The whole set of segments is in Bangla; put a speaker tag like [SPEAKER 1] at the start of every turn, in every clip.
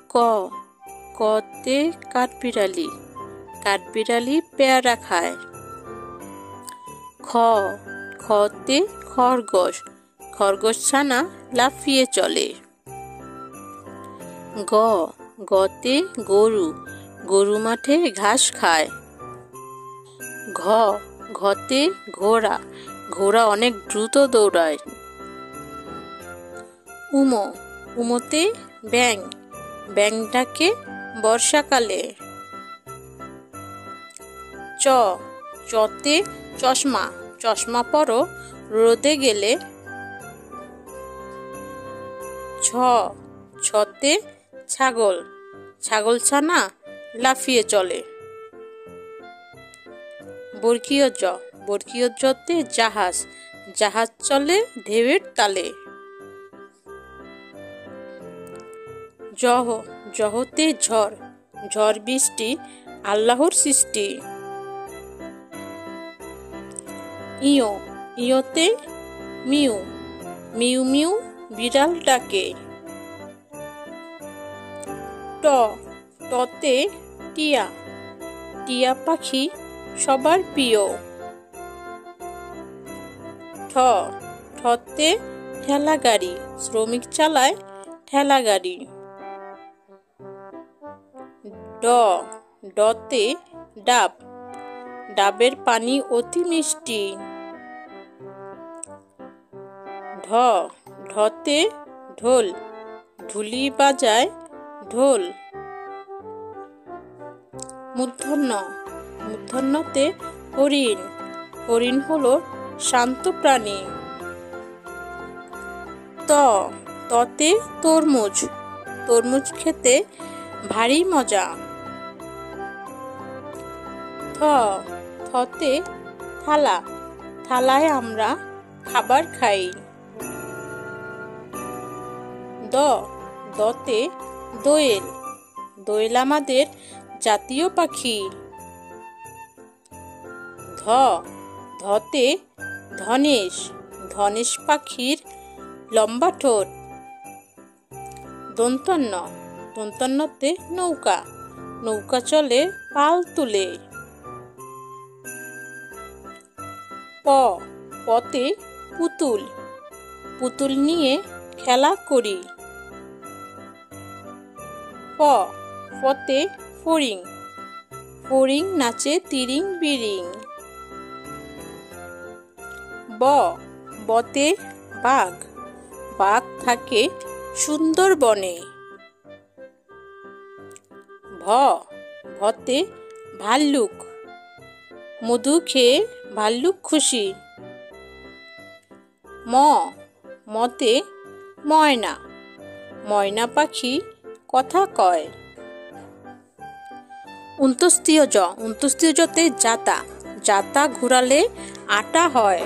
[SPEAKER 1] ক কতে কাঠবিড়ালি, কাঠবিড়ালি পেয়ারা খায়। খ খতে খরগোশ, খরগোশ ছানা লাফিয়ে চলে। গ গতে গরু, গরু মাঠে ঘাস খায়। ঘ ঘতে ঘোড়া, ঘোড়া অনেক দ্রুত দৌড়ায়। উম উমতে ব্যাঙ, ব্যাঙ ডাকে বর্ষাকালে। চ চতে চশমা, চশমা পরো রোদে গেলে। ছ ছতে ছাগল, ছাগল ছানা লাফিয়ে চলে। বর্গীয় জ, বর্গীয় জতে জাহাজ, জাহাজ চলে ঢেউয়ের তালে। জহ জহতে ঝড়, ঝড় বৃষ্টি আল্লাহর সৃষ্টি। ইয় ইয়তে মিউ, মিউ মিউ বিড়াল ডাকে। ট টতে টিয়া, টিয়া পাখি সবার প্রিয়। ঠ ঠতে ঠেলা গাড়ি, শ্রমিক চালায় ঠেলা গাড়ি। ড ডতে ডাব, ডাবের পানি অতি মিষ্টি। ঢ ঢতে ঢোল, ঢুলি বাজায় ঢোল। মূর্ধন্য মূর্ধন্যতে হরিণ, হরিণ হলো শান্ত প্রাণী। ত ততে তরমুজ, তরমুজ খেতে ভারী মজা। থ থতে থালা, থালায় আমরা খাবার খাই। দ দতে দোয়েল, দোয়েল আমাদের জাতীয় পাখি। ধ ধতে ধনেশ, ধনেশ পাখির লম্বা ঠোঁট। দন্তন্য দন্তন্যতে নৌকা, নৌকা চলে পাল তুলে। প পতে পুতুল, পুতুল নিয়ে খেলা করি। ফ ফতে ফড়িং, ফড়িং নাচে তিরিং বিরিং। ব বতে বাঘ, বাঘ থাকে সুন্দর বনে। ভ ভতে ভাল্লুক, মধু খেয়ে ভাল্লুক খুশি। ম মতে ময়না, ময়না পাখি কথা কয়। উন্তস্তীয় জ, উন্তস্তীয় জতে জাতা, জাতা ঘুরালে আটা হয়।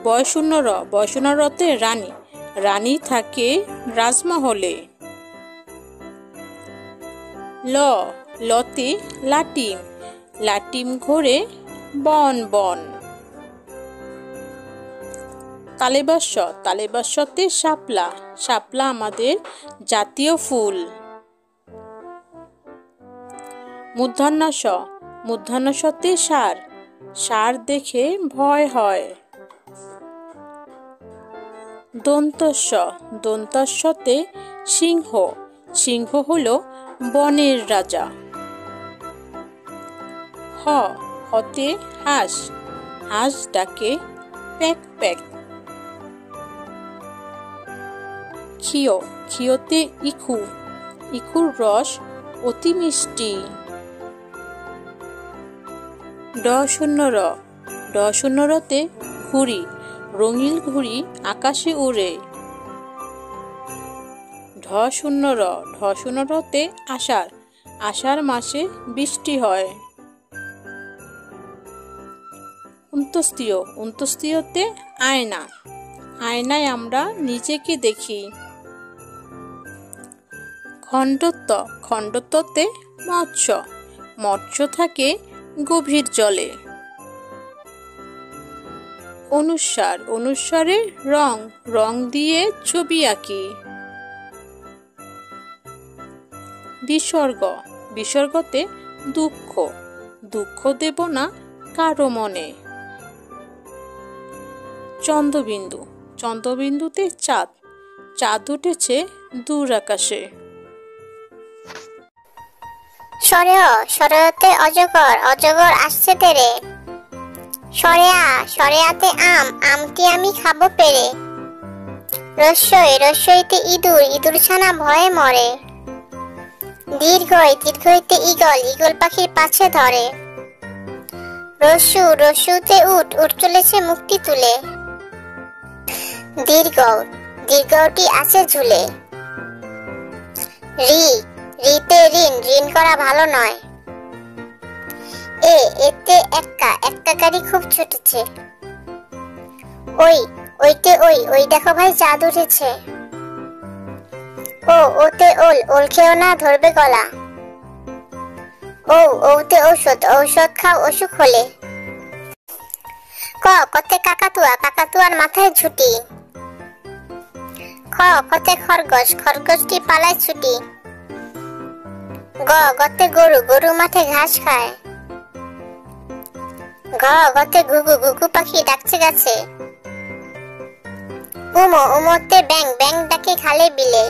[SPEAKER 1] বয়শূন্য র, বয়শূন্য রতে রানী, রানী থাকে রাজমহলে। ল লতে লাটিম, লাটিম ঘোরে বন বন। তালেবাস্য, তালেবাস্যতে শাপলা, শাপলা আমাদের জাতীয় ফুল। মূর্ধন্য ষ, মূর্ধন্য ষতে ষাঁড়, ষাঁড় দেখে ভয় হয়। দন্তস্ব, দন্তস্বতে সিংহ, সিংহ হলো বনের রাজা। হ হতে হাঁস, হাঁস ডাকে প্যাক প্যাক। ক্ষিয়, ক্ষিয়তে ইখু, ইখুর রস অতি মিষ্টি। ড শূন্য র, ড শূন্য রতে ঘুড়ি, রঙিন ঘুড়ি আকাশে উড়ে। ঢ শূন্য র, ঢ শূন্য রতে আষাঢ়, আষাঢ় মাসে বৃষ্টি হয়। উন্তস্তীয়, উন্তস্তীয়তে আয়না, আয়নায় আমরা নিজেকে দেখি। খণ্ডত্ব, খণ্ডত্বতে মৎস্য, মৎস্য থাকে গভীর জলে। অনুস্বার, অনুস্বারে রং, রং দিয়ে ছবি আঁকি। বিসর্গ, বিসর্গতে দুঃখ, দুঃখ দেব না কারো মনে। চন্দ্রবিন্দু, চন্দ্রবিন্দুতে চাঁদ, চাঁদ উঠেছে দূর আকাশে।
[SPEAKER 2] সরেয়, সরেয়তে অজগর, অজগর আসছে তেরে। সরেয়া, সরেয়াতে আম, আমটি আমি খাবো পেরে। রস্যই, রস্যইতে ইঁদুর, ইঁদুর ছানা ভয়ে মরে। দীর্ঘই, দীর্ঘইতে ঈগল, ঈগল পাখির পাছে ধরে। রস্যু, রস্যুতে উট, উট চলেছে মুক্তি তুলে। দীর্ঘ, দীর্ঘটি আছে ঝুলে। রি, রিতে ঋণ, ঋণ করা ভালো নয়। এতে এক্কা, এক্কা গাড়ি খুব ছুটেছে। ওই, ওইতে ওই, ওই দেখো ভাই চাঁদ উঠেছে। ওতে ওল, ওল খেও না ধরবে গলা। ওতে ঔষধ, ঔষধ খাও অসুখ হলে। কতে কাকাতুয়া, কাকাতুয়ার মাথায় ঝুটি। কতে খরগোশ, খরগোশটি পালায় ছুটি। গতে গরু, গরু মাঠে ঘাস খায়। গতে ঘুঘু, ঘুঘু পাখি ডাকছে গাছে। উমোতে ব্যাং, ব্যাং ডাকে খালে বিলে।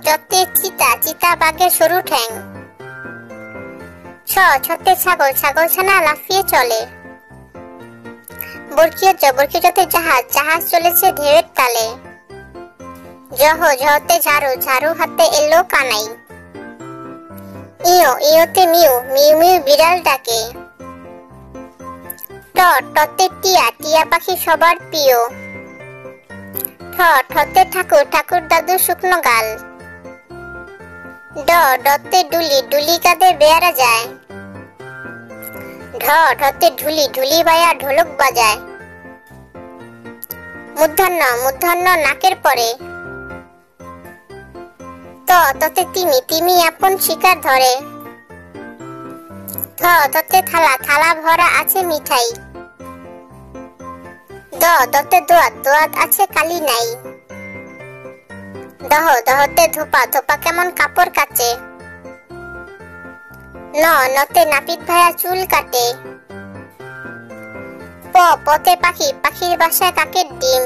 [SPEAKER 2] চতে চিতা, চিতা বাঘের সরু ঠ্যাং। ছতে ছাগল, ছাগল ছানা লাফিয়ে চলে। বরকিয়তে জাহাজ, জাহাজ চলেছে ঢেউয়ের তালে। জহতে ঝাড়ু, ঝাড়ু হাতে এলো কানাই। ইয়োতে মিউ, মিউ মিউ বিড়াল ডাকে। টতে টিয়া, টিয়া পাখি সবার প্রিয়। ঠতে ঠাকুর, ঠাকুর দাদু শুকনো গাল। ডতে ডুলি, ডুলি কাঁধে বেয়ারা যায়। ঢতে ঢুলি, ঢুলি ভাইয়া ঢোলক বাজায়। মূর্ধন্য, মূর্ধন্য নাকের পরে। ততে তিমি, তিমি আপন শিকার ধরে। ততে থালা, থালা ভরা আছে মিঠাই। দতে দোয়াত, দোয়াত আছে কালি নাই। দহতে ধোপা, ধোপা কেমন কাপড় কাচে। নতে নাপিত ভাইয়া চুল কাটে। পতে পাখি, পাখির বাসায় কাকের ডিম।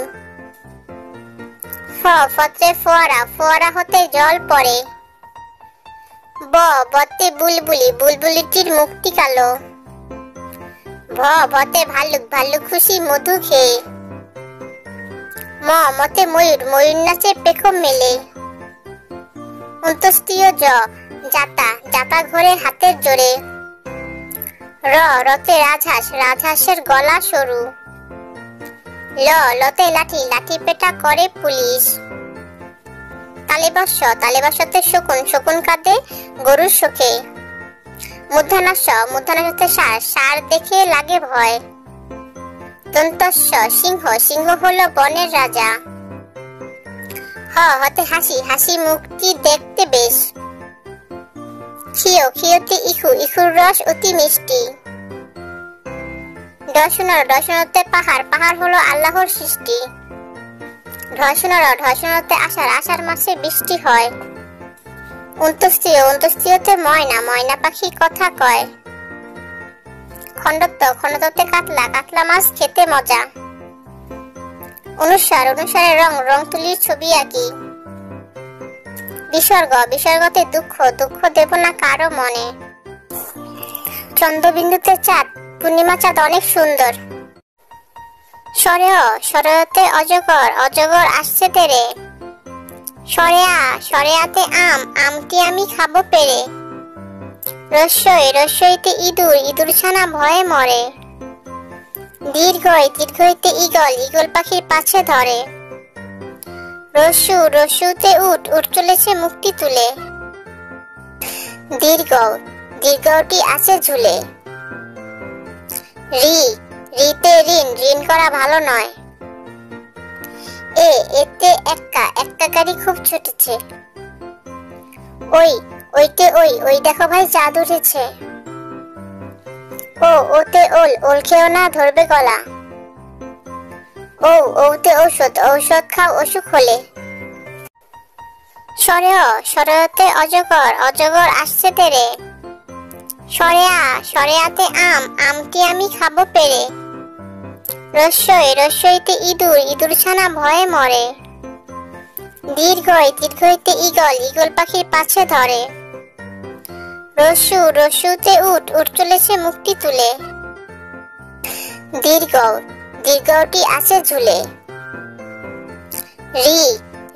[SPEAKER 2] ফতে ফোয়ারা, ফোয়ারা হতে জল পড়ে। বতে বুলবুলি, বুলবুলিটির মুখটি কালো। ভতে ভাল্লুক, ভাল্লুক খুশি মধু খেয়ে। মতে ময়ূর, ময়ূর নাচে পেখম মেলে। অন্তস্তীয় জাতা, জাতা ঘোরে হাতের জোরে। রতে রাজহাঁস, রাজহাঁসের গলা সরু। লতে লাঠি, লাঠি পেটা করে পুলিশ। তালেবস্য, তালেবস্যতে শকুন, শকুন কাঁদে গরুর শোকে। মূর্ধন্যাস্য, মূর্ধন্যাস্যতে ষাঁড়, ষাঁড় দেখে লাগে ভয়। দন্তস্য, সিংহ, সিংহ হলো বনের রাজা। হতে হাসি, হাসি মুখটি দেখতে বেশ। খিও, খিওতে ইখু, ইখুর রস অতি মিষ্টি। ডসুনর, ডসুনতে পাহাড়, পাহাড় হলো আল্লাহর সৃষ্টি। ঢসুনর, ঢসুনতে আষাঢ়, আষাঢ় মাসে বৃষ্টি হয়। অন্তস্তীয়, অন্তস্তীয়তে ময়না, ময়না পাখি কথা কয়। খণ্ডত্ব, খণ্ডত্বতে কাতলা, কাতলা মাছ খেতে মজা। অনুসার, অনুসারে রং, রং তুলির ছবি আঁকি। বিসর্গ, বিসর্গতে দুঃখ, দুঃখ দেব না কারো মনে। চন্দ্রবিন্দুতে চাঁদ, পূর্ণিমা চাঁদ অনেক সুন্দর। সরেয়, সরেয়তে অজগর, অজগর আসছে তেরে। সরেয়া, সরেয়াতে আম, আমটি আমি খাবো পেরে। রস্যই, রস্যইতে ইঁদুর, ইঁদুর ছানা ভয়ে মরে। দীর্ঘই, দীর্ঘইতে ঈগল, ঈগল পাখির পাছে ধরে। রস্যু, রস্যুতে উট, উট চলেছে মুক্তি তুলে। দীর্ঘ, দীর্ঘটি আছে ঝুলে। রি, রিতে ঋণ, ঋণ করা ভালো নয়। এতে এক্কা, এক্কা গাড়ি খুব ছুটেছে। ওইতে ওই, ওই দেখো ভাই চাঁদ উঠেছে। ওতে ওল, ওল খেও না ধরবে গলা। ওতে ঔষধ, ঔষধ খাও অসুখ হলে। সরে সরেতে অজগর অজগর আসছে তেরে সরে আতে আম আমটি আমি খাবো পেরে রস্যইতে ইঁদুর ইঁদুর ছানা ভয়ে মরে দীর্ঘইতে ঈগল ঈগল পাখির পাছে ধরে রস্যুতে উট উট চলেছে মুক্তি তুলে দীর্ঘটি আছে ঝুলে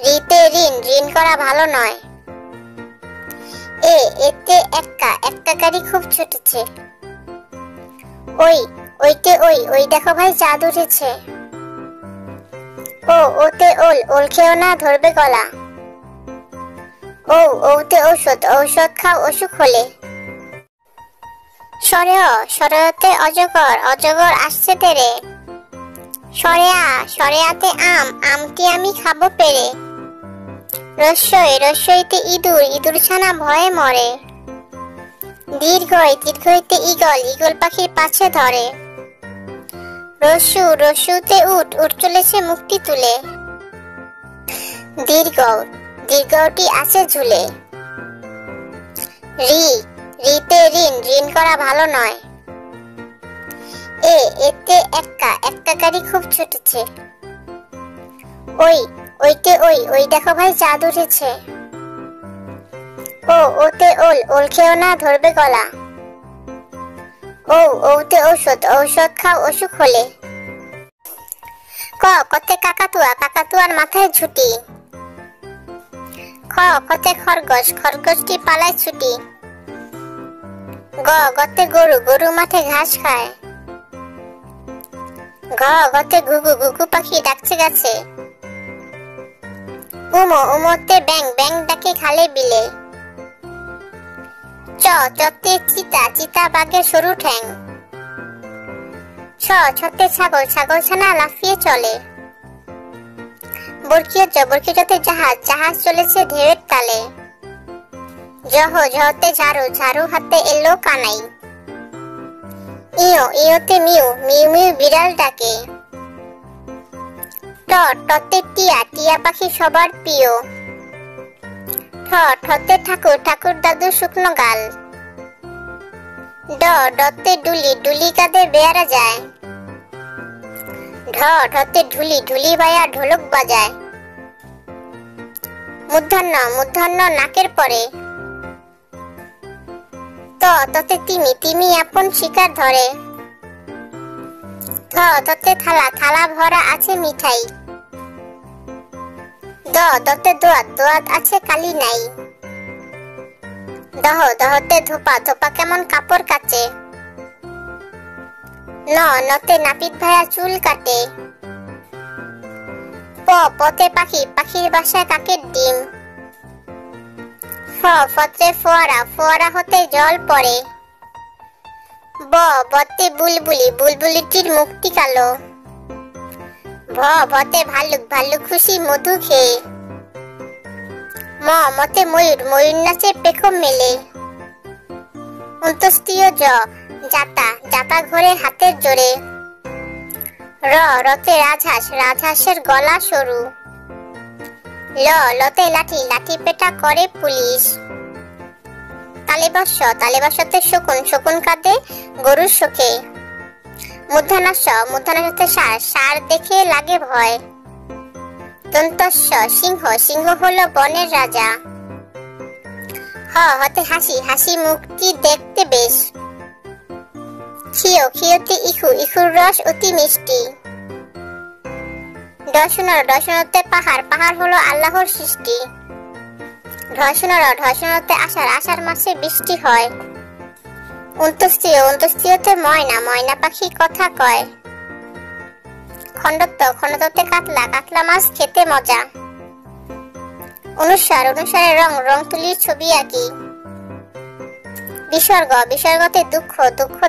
[SPEAKER 2] রিতে ঋণ করা ভালো নয় এতে একটা গাড়ি খুব ছুটেছে ওই দেখো ভাই চাঁদ উঠেছে ওতে ওল খেও না ধরবে গলা ওতে ঔষধ খাও অসুখ হলে সরেতে অজগর আসছে তেরে সরে আতে আম আমটি আমি খাবো পেরে রস্যইতে ইঁদুর ইঁদুর ছানা ভয়ে মরে দীর্ঘইতে ঈগল ঈগল পাখির পাছে ধরে রস্যুতে উট উট চলেছে মুক্তি তুলে দীর্ঘটি আছে ঝুলে রিতে ঋণ করা ভালো নয় এতে একটা গাড়ি খুব ছুটেছে ওই দেখো ভাই চাঁদ উঠেছে ওতে ওল খেও না ধরবে গলা ওতে ঔষধ খাও অসুখ হলে কতে কাকাতুয়ার মাথায় ঝুটি কতে খরগোশটি পালায় ছুটি গতে গরু মাঠে ঘাস খায় গতে ঘুঘু পাখি ডাকছে গাছে উমোতে ব্যাং ডাকে খালে বিলে চতে চিতা বাঘের সরু ঠ্যাং ছতে ছাগল ছানা লাফিয়ে চলে বরকিয়তে জাহাজ চলেছে ঢেউয়ের তালে জহতে ঝাড়ু হাতে এলো কানাই ইয়োতে মিউ বিড়াল ডাকে টতে টিয়া পাখি সবার প্রিয় ঠতে ঠাকুর দাদু শুকনো গাল ডতে ডুলি কাঁধে বেয়ারা যায় ঢতে ঢুলি ভাইয়া ঢোলক বাজায় মূর্ধন্য নাকের পরে ততে তিমি আপন শিকার ধরে ততে থালা ভরা আছে মিঠাই দতে দোয়াত আছে কালি নাই দহতে ধোপা কেমন কাপড় কাচে নতে নাপিত ভাইয়া চুল কাটে পতে পাখির বাসায় কাকের ডিম ফতে ফোয়ারা হতে জল পড়ে বতে বুলবুলিটির মুক্তি কালো ভতে ভাল্লুক খুশি মধু খেয়ে মতে ময়ূর নাচে পেখম মেলে অন্তস্তীয় যাতা ঘোরে হাতের জোরে রতে রাজহাঁসের গলা সরু লতে লাঠি পেটা করে পুলিশ তালেবাসতে শকুন কাঁদে গরুর শোকে মূর্ধন্যাসতে ষাঁড় দেখে লাগে ভয় দন্তস্য সিংহ হলো বনের রাজা হতে হাসি মুখটি দেখতে বেশ খিয়োতে ইখুর রস অতি মিষ্টি দর্শনতে পাহাড় হলো আল্লাহর সৃষ্টি ঢসনতে আষাঢ় মাসে বৃষ্টি হয় অন্তস্তীয়তে ময়না পাখি কথা কয় খণ্ডত্বতে কাতলা মাছ খেতে মজা অনুসারে রং তুলির ছবি আঁকি বিসর্গতে দুঃখ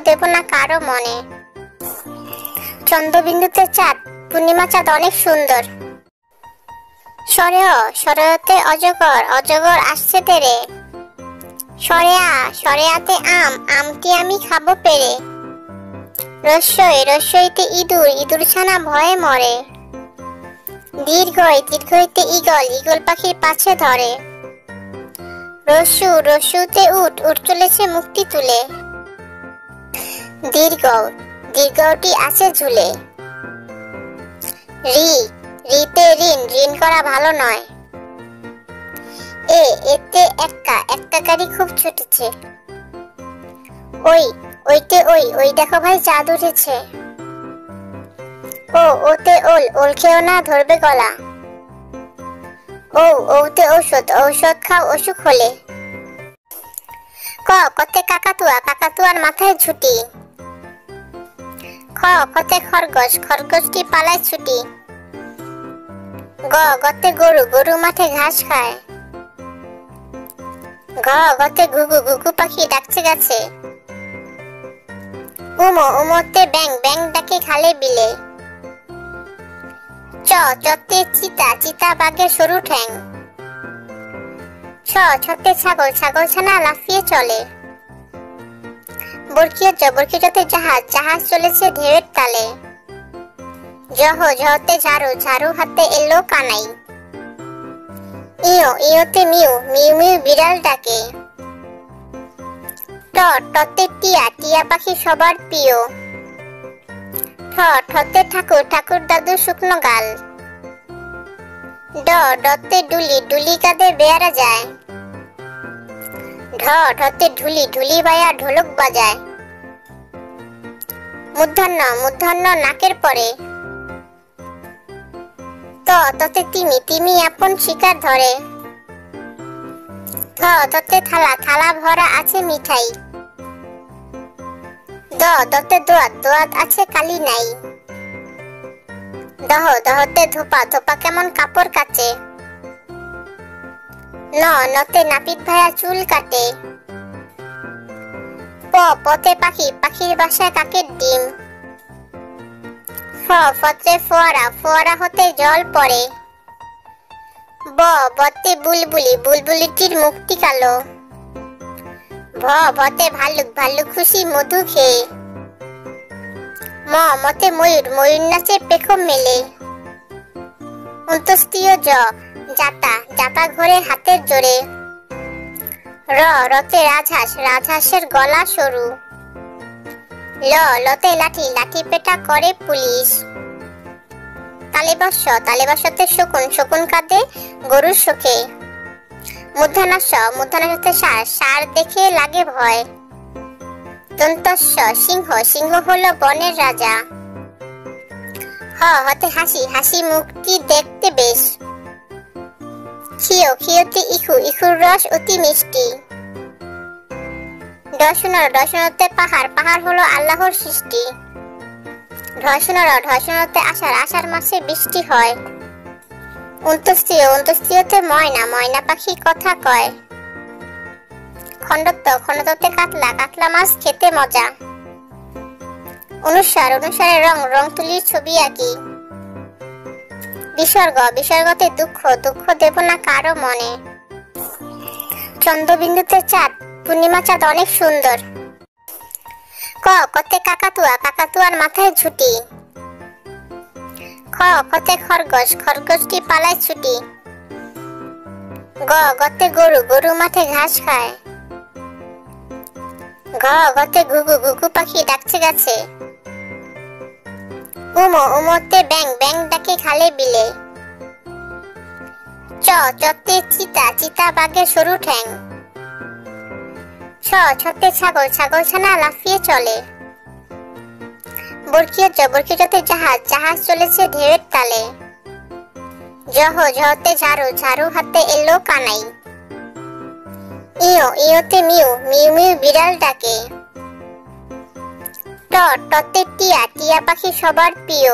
[SPEAKER 2] দেব না কারো মনে চন্দ্রবিন্দুতে চাঁদ পূর্ণিমা চাঁদ অনেক সুন্দর সরেতে অজগর আসছে তেরে সরেয়াতে আম আমটি আমি খাবো পেরে রস্যইতে ইঁদুর ছানা ভয়ে মরে দীর্ঘইতে ঈগল পাখির পাছে ধরে রস্যু রস্যুতে উট উট চলেছে মুক্তি তুলে। দীর্ঘ দীর্ঘটি আছে ঝুলে। রি রিতে ঋণ ঋণ করা ভালো নয়। এতে একটা গাড়ি খুব ছুটেছে। ওইতে ওই দেখো ভাই চাঁদ উঠেছে। ওতে ওল খেও না ধরবে গলা। ওতে ঔষধ ঔষধ খাও অসুখ হলে। কতে কাকাতুয়া কাকাতুয়ার মাথায় ঝুটি। কতে খরগোশ খরগোশটি পালায় ছুটি। গতে গরু গরু মাঠে ঘাস খায়। গতে ঘুঘু ঘুঘু পাখি ডাকছে গাছে। উমোতে ব্যাং ব্যাং ডাকে খালে বিলে। চতে চিতা চিতা বাঘের সরু ঠ্যাং। ছতে ছাগল ছাগল ছানা লাফিয়ে চলে। বরকিয়তে জাহাজ জাহাজ চলেছে ঢেউয়ের তালে। জহতে ঝাড়ু ঝাড়ু হাতে এলো কানাই। ইয়োতে মিউ মিউ মিউ বিড়াল ডাকে। টতে টিয়া টিয়া পাখি সবার প্রিয়। ঠতে ঠাকুর ঠাকুর দাদু শুকনো গাল। ডতে ডুলি ডুলি কাঁধে বেয়ারা যায়। ঢতে ঢুলি ঢুলি বায়া ঢোলক বাজায়। মূর্ধন্য নাকের পরে। ততে তিমি তিমি আপন শিকার ধরে। ততে থালা থালা ভরা আছে মিঠাই। দতে দোয়াত দোয়াত আছে কালি নাই। দহতে ধোপা ধোপা কেমন কাপড় কাচে। নতে নাপিত ভাইয়া চুল কাটে। পতে পাখি পাখির বাসায় কাকের ডিম। ফতে ফোয়ারা ফোয়ারা হতে জল পড়ে। বতে বুলবুলি বুলবুলিটির মুখটি কালো। ভতে ভাল্লুক ভাল্লুক খুশি মধু খেয়ে। মতে ময়ূর ময়ূর নাচে পেখম মেলে। অন্তস্তীয় জাতা জাতা ঘোরে হাতের জোরে। রতে রাজহাঁস রাজহাঁসের গলা সরু। লতে লাঠি লাঠি পেটা করে পুলিশ। তালেবস্যতে শকুন শকুন কাঁদে গরুর শোকে। মূর্ধন্যতে ষাঁড় ষাঁড় দেখে লাগে ভয়। দন্তস্য সিংহ সিংহ হলো বনের রাজা। হতে হাসি হাসি মুখটি দেখতে বেশ। খিয়োতে ইখু ইখুর রস অতি মিষ্টি। দশনতে পাহাড় পাহাড় হলো আল্লাহর সৃষ্টি। ঢসনতে আষাঢ় আষাঢ় মাসে বৃষ্টি হয়। অন্তস্তীয়তে ময়না ময়না পাখি কথা কয়। খণ্ডতে কাতলা কাতলা মাছ খেতে মজা। অনুসারে রং রং তুলির ছবি আঁকি। বিসর্গতে দুঃখ দুঃখ দেব না কারো মনে। চন্দ্রবিন্দুতে চাঁদ পূর্ণিমা চাঁদ অনেক সুন্দর। কতে কাকাতুয়া কাকাতুয়ার মাথায় ঝুটি। কতে খরগোশ খরগোশটি পালায় ছুটি। গতে গরু গরু মাঠে ঘাস খায়। গতে ঘুঘু ঘুঘু পাখি ডাকছে গাছে। উমোতে ব্যাং ব্যাং ডাকে খালে বিলে। চতে চিতা চিতা বাঘের সরু ঠ্যাং। ছতে ছাগল ছাগল ছানা লাফিয়ে চলে। বরকিয়তে জাহাজ জাহাজ চলেছে ঢেউয়ের তালে। জহতে ঝাড়ু ঝাড়ু হাতে এলো কানাই। ইয়োতে মিউ মিউ মিউ বিড়াল ডাকে। টতে টিয়া টিয়া পাখি সবার প্রিয়।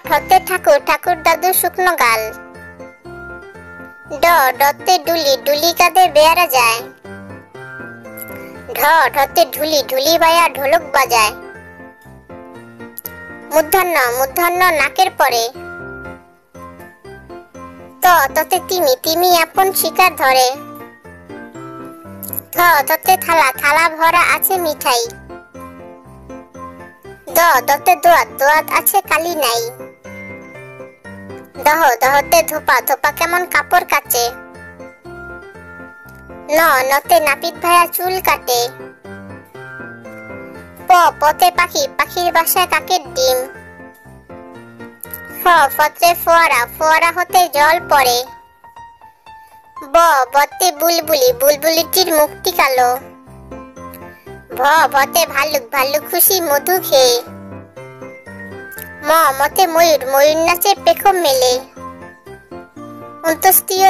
[SPEAKER 2] ঠতে ঠাকুর ঠাকুর দাদু শুকনো গাল। ডতে ডুলি ডুলি কাঁধে বেয়ারা যায়। ঢতে ঢুলি ঢুলি বায়া ঢোলক বাজায়। মূর্ধন্য নাকের পরে। ততে তিমি তিমি আপন শিকার ধরে। ততে থালা থালা ভরা আছে মিঠাই। দতে দোয়াত দোয়াত আছে কালি নাই। দহতে ধোপা ধোপা কেমন কাপড় কাচে। নতে নাপিত ভাইয়া চুল কাটে। পতে পাখি, পাখির বাসায় কাকের ডিম। ফতে ফোয়ারা, ফোয়ারা হতে জল পড়ে। বতে বুলবুলি, বুলবুলিটির মুখটি কালো। ভতে ভাল্লুক, ভাল্লুক খুশি মধু খেয়ে। মতে ময়ূর, ময়ূর নাচে পেখম মেলে। অন্তস্তীয়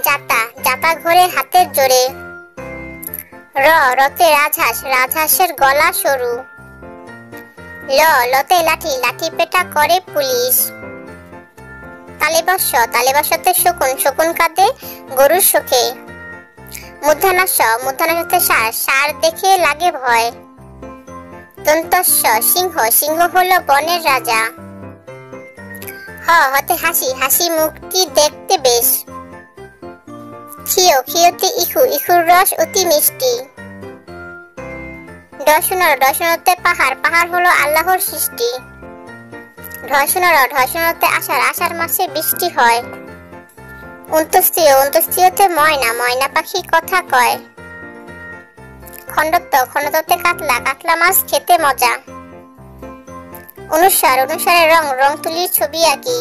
[SPEAKER 2] জাতা, জাতা ঘোরে হাতের জোরে। রতে রাজহাঁস, রাজহাঁসের গলা সরু। লতে লাঠি, লাঠি পেটা করে পুলিশ। তালেবস্য, তালেবস্যতে শকুন, শকুন কাঁদে গরুর শোকে। মূর্ধন্যাস্য, মূর্ধন্যাস্যতে ষাঁড়, ষাঁড় দেখে লাগে ভয়। দন্তস্য সিংহ, সিংহ হলো বনের রাজা। হতে হাসি, হাসি মুখটি দেখতে বেশ। খিওতে ইখু, ইখুর রস অতি মিষ্টি। ডসনতে পাহাড়, পাহাড় হলো আল্লাহর সৃষ্টি। ঢসনতে আষাঢ়, আষাঢ় মাসে বৃষ্টি হয়। অন্তস্তীয়তে ময়না, ময়না পাখি কথা কয়। খণ্ডত্বতে কাতলা, কাতলা মাছ খেতে মজা। অনুসারে রং, রং তুলির ছবি আঁকি।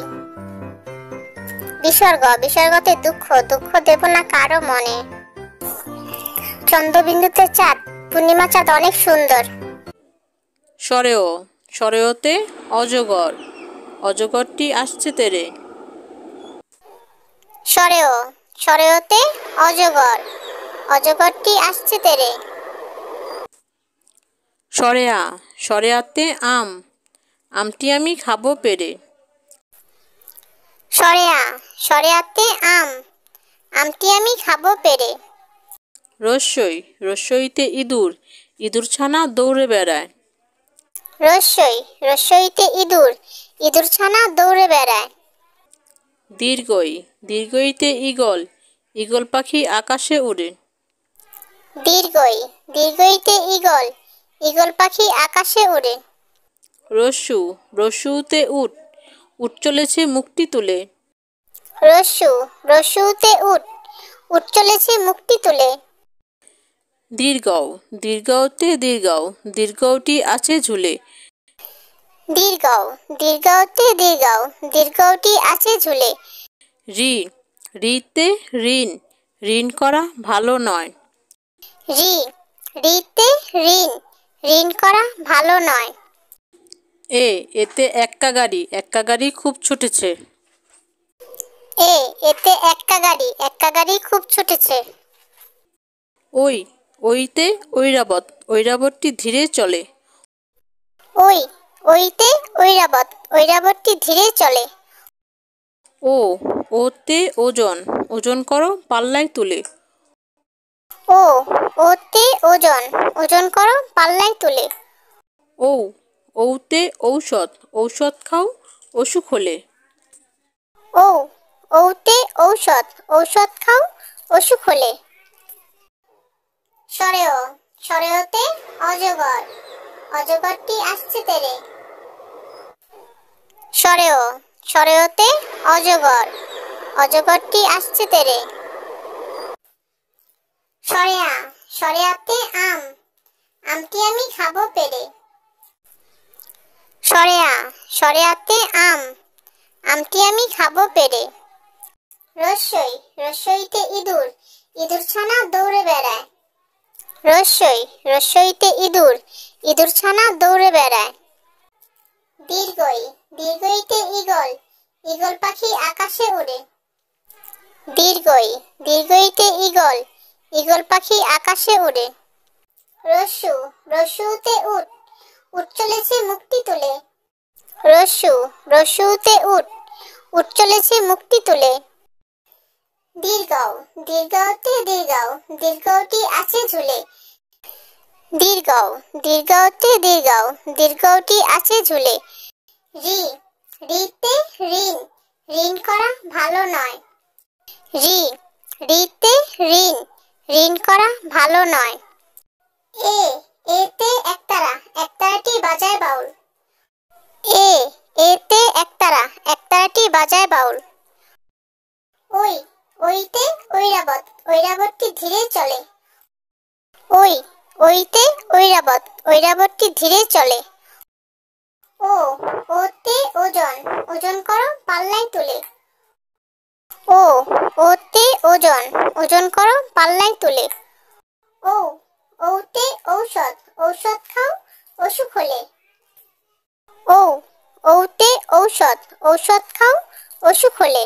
[SPEAKER 2] বিসর্গতে দুঃখ, দুঃখ দেব না কারো মনে। চন্দ্রবিন্দুতে চাঁদ, পূর্ণিমা চাঁদ অনেক সুন্দর।
[SPEAKER 1] সরেওতে অজগর, অজগরটি আসছে তেরে।
[SPEAKER 2] সরেওতে অজগর, অজগরটি আসছে তেরে।
[SPEAKER 1] সরেয়াতে আম, আমটি আমি খাবো পেরে।
[SPEAKER 2] সরেয়াতে আম, আমটি আমি খাবো পেরে।
[SPEAKER 1] রস্যইতে ইঁদুর, ইঁদুর ছানা দৌড়ে বেড়ায়।
[SPEAKER 2] রস্যইতে ইঁদুর, ইঁদুর ছানা দৌড়ে বেড়ায়।
[SPEAKER 1] দীর্ঘইতে ঈগল, ঈগল পাখি আকাশে উড়ে।
[SPEAKER 2] দীর্ঘইতে ঈগল, ঈগল পাখি আকাশে উড়ে।
[SPEAKER 1] রস্যুতে উট, উট চলেছে মুখটি তুলে।
[SPEAKER 2] রস্যুতে উট, উট চলেছে মুখটি তুলে।
[SPEAKER 1] দীর্ঘতে দীর্ঘাও, দীর্ঘটি আছে ঝুলে।
[SPEAKER 2] দীর্ঘতে দীর্ঘাও, দীর্ঘটি আছে ঝুলে।
[SPEAKER 1] ঋতে ঋণ, ঋণ করা ভালো নয়।
[SPEAKER 2] ঋতে ঋণ, ঋণ করা ভালো নয়।
[SPEAKER 1] এতে এক্কা গাড়ি, এক্কা গাড়ি খুব ছুটেছে।
[SPEAKER 2] এতে এক্কা গাড়ি খুব ছুটেছে।
[SPEAKER 1] ওইতে ঐরাবত, ঐরাবতটি ধীরে চলে।
[SPEAKER 2] ওইতে ঐরাবত, ঐরাবতটি ধীরে চলে।
[SPEAKER 1] ওতে ওজন, ওজন করো পাল্লায় তুলে।
[SPEAKER 2] ওতে ওজন, ওজন করো পাল্লায় তুলে।
[SPEAKER 1] ওতে ঔষধ, ঔষধ খাও অসুখ হলে।
[SPEAKER 2] ওতে ঔষধ, ঔষধ খাও অসুখ হলে। সরেওতে অজগর, অজগরটি আসছে তেরে। সরেওতে অজগর, অজগরটি আসছে তেরে। সরেয়াতে আম, আমটি আমি খাবো পেরে। সরেয়াতে আম, আমটি আমি খাবো পেরে। রস্যইতে ইঁদুর, ইঁদুর ছানা দৌড়ে বেড়ায়। রস্যইতে ইঁদুর, ইঁদুর ছানা দৌড়ে বেড়ায়। দীর্ঘইতে ঈগল, ঈগল পাখি আকাশে উড়ে। দীর্ঘইতে ঈগল, ঈগল পাখি আকাশে উড়ে। রস্যুতে উট, উট চলেছে মুখটি তুলে। রস্যুতে উট, উট চলেছে মুখটি তুলে। দীর্ঘতে দীর্ঘাও, দীর্ঘটি আছে ঝুলে। দীর্ঘতে দীর্ঘাও, দীর্ঘটি আছে ঝুলে। ঋতে ঋণ, ঋণ করা ভালো নয়। ঋতে ঋণ, ঋণ করা ভালো নয়। এতে একতারা, একতারাটি বাজায় বাউল। এতে একতারা, একতারাটি বাজায় বাউল। ওইতে ঐরাবত, ঐরাবতটি ধীরে চলে। ওই, ওইতে ঐরাবত, ঐরাবতটি ধীরে চলে। ও, ওতে ওজন, ওজন করো পাল্লায় তুলে। ও, ওতে ওজন, ওজন করো পাল্লায় তুলে। ও, ওতে ঔষধ, ঔষধ খাও অসুখ হলে। ও, ওতে ঔষধ, ঔষধ খাও অসুখ হলে।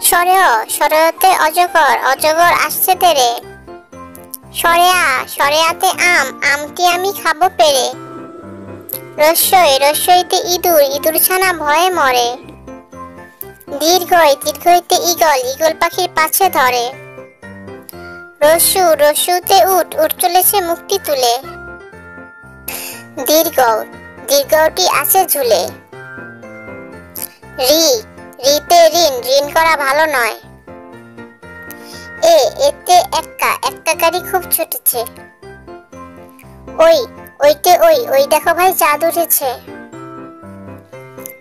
[SPEAKER 2] সরে অ, সরেতে অজগর, অজগর আসছে তেরে। সরে আ, সরে আতে আম, আমটি আমি খাবো পেরে। রস্যই, রস্যইতে ইঁদুর, ইঁদুর ছানা ভয়ে মরে। দীর্ঘই, দীর্ঘইতে ঈগল, ঈগল পাখির পাছে ধরে। রস্যু, রস্যুতে উট, উট চলেছে মুক্তি তুলে। দীর্ঘ, দীর্ঘটি আছে ঝুলে। রি, রিতে ঋণ, ঋণ করা ভালো নয়। এ, এতে এক্কা, এক্কা গাড়ি খুব ছুটেছে। ওই, ওইতে ওই, ওই দেখো ভাই চাঁদ উঠেছে।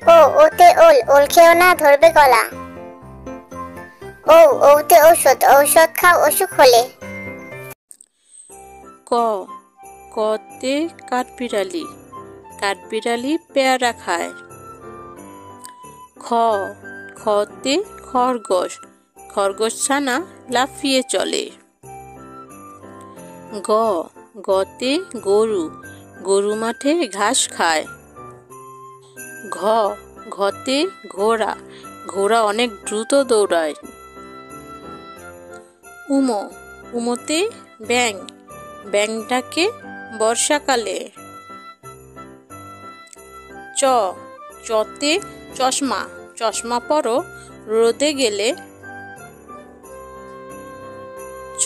[SPEAKER 2] ও, ওতে ওল, ওল খেও না ধরবে গলা। ও, ওতে ঔষধ, ঔষধ খাও অসুখ হলে।
[SPEAKER 1] ক, কতে কাঠবিড়ালি, কাঠবিড়ালি পেয়ারা খায়। খ, খতে খরগোশ, খরগোশ ছানা লাফিয়ে চলে। গ, গতে গরু, গরু মাঠে ঘাস খায়। ঘ, ঘতে ঘোড়া, ঘোড়া অনেক দ্রুত দৌড়ায়। উম, উমতে ব্যাঙ, ব্যাঙ ডাকে বর্ষাকালে। চ, চতে চশমা, চশমা পরো রোদে গেলে। ছ,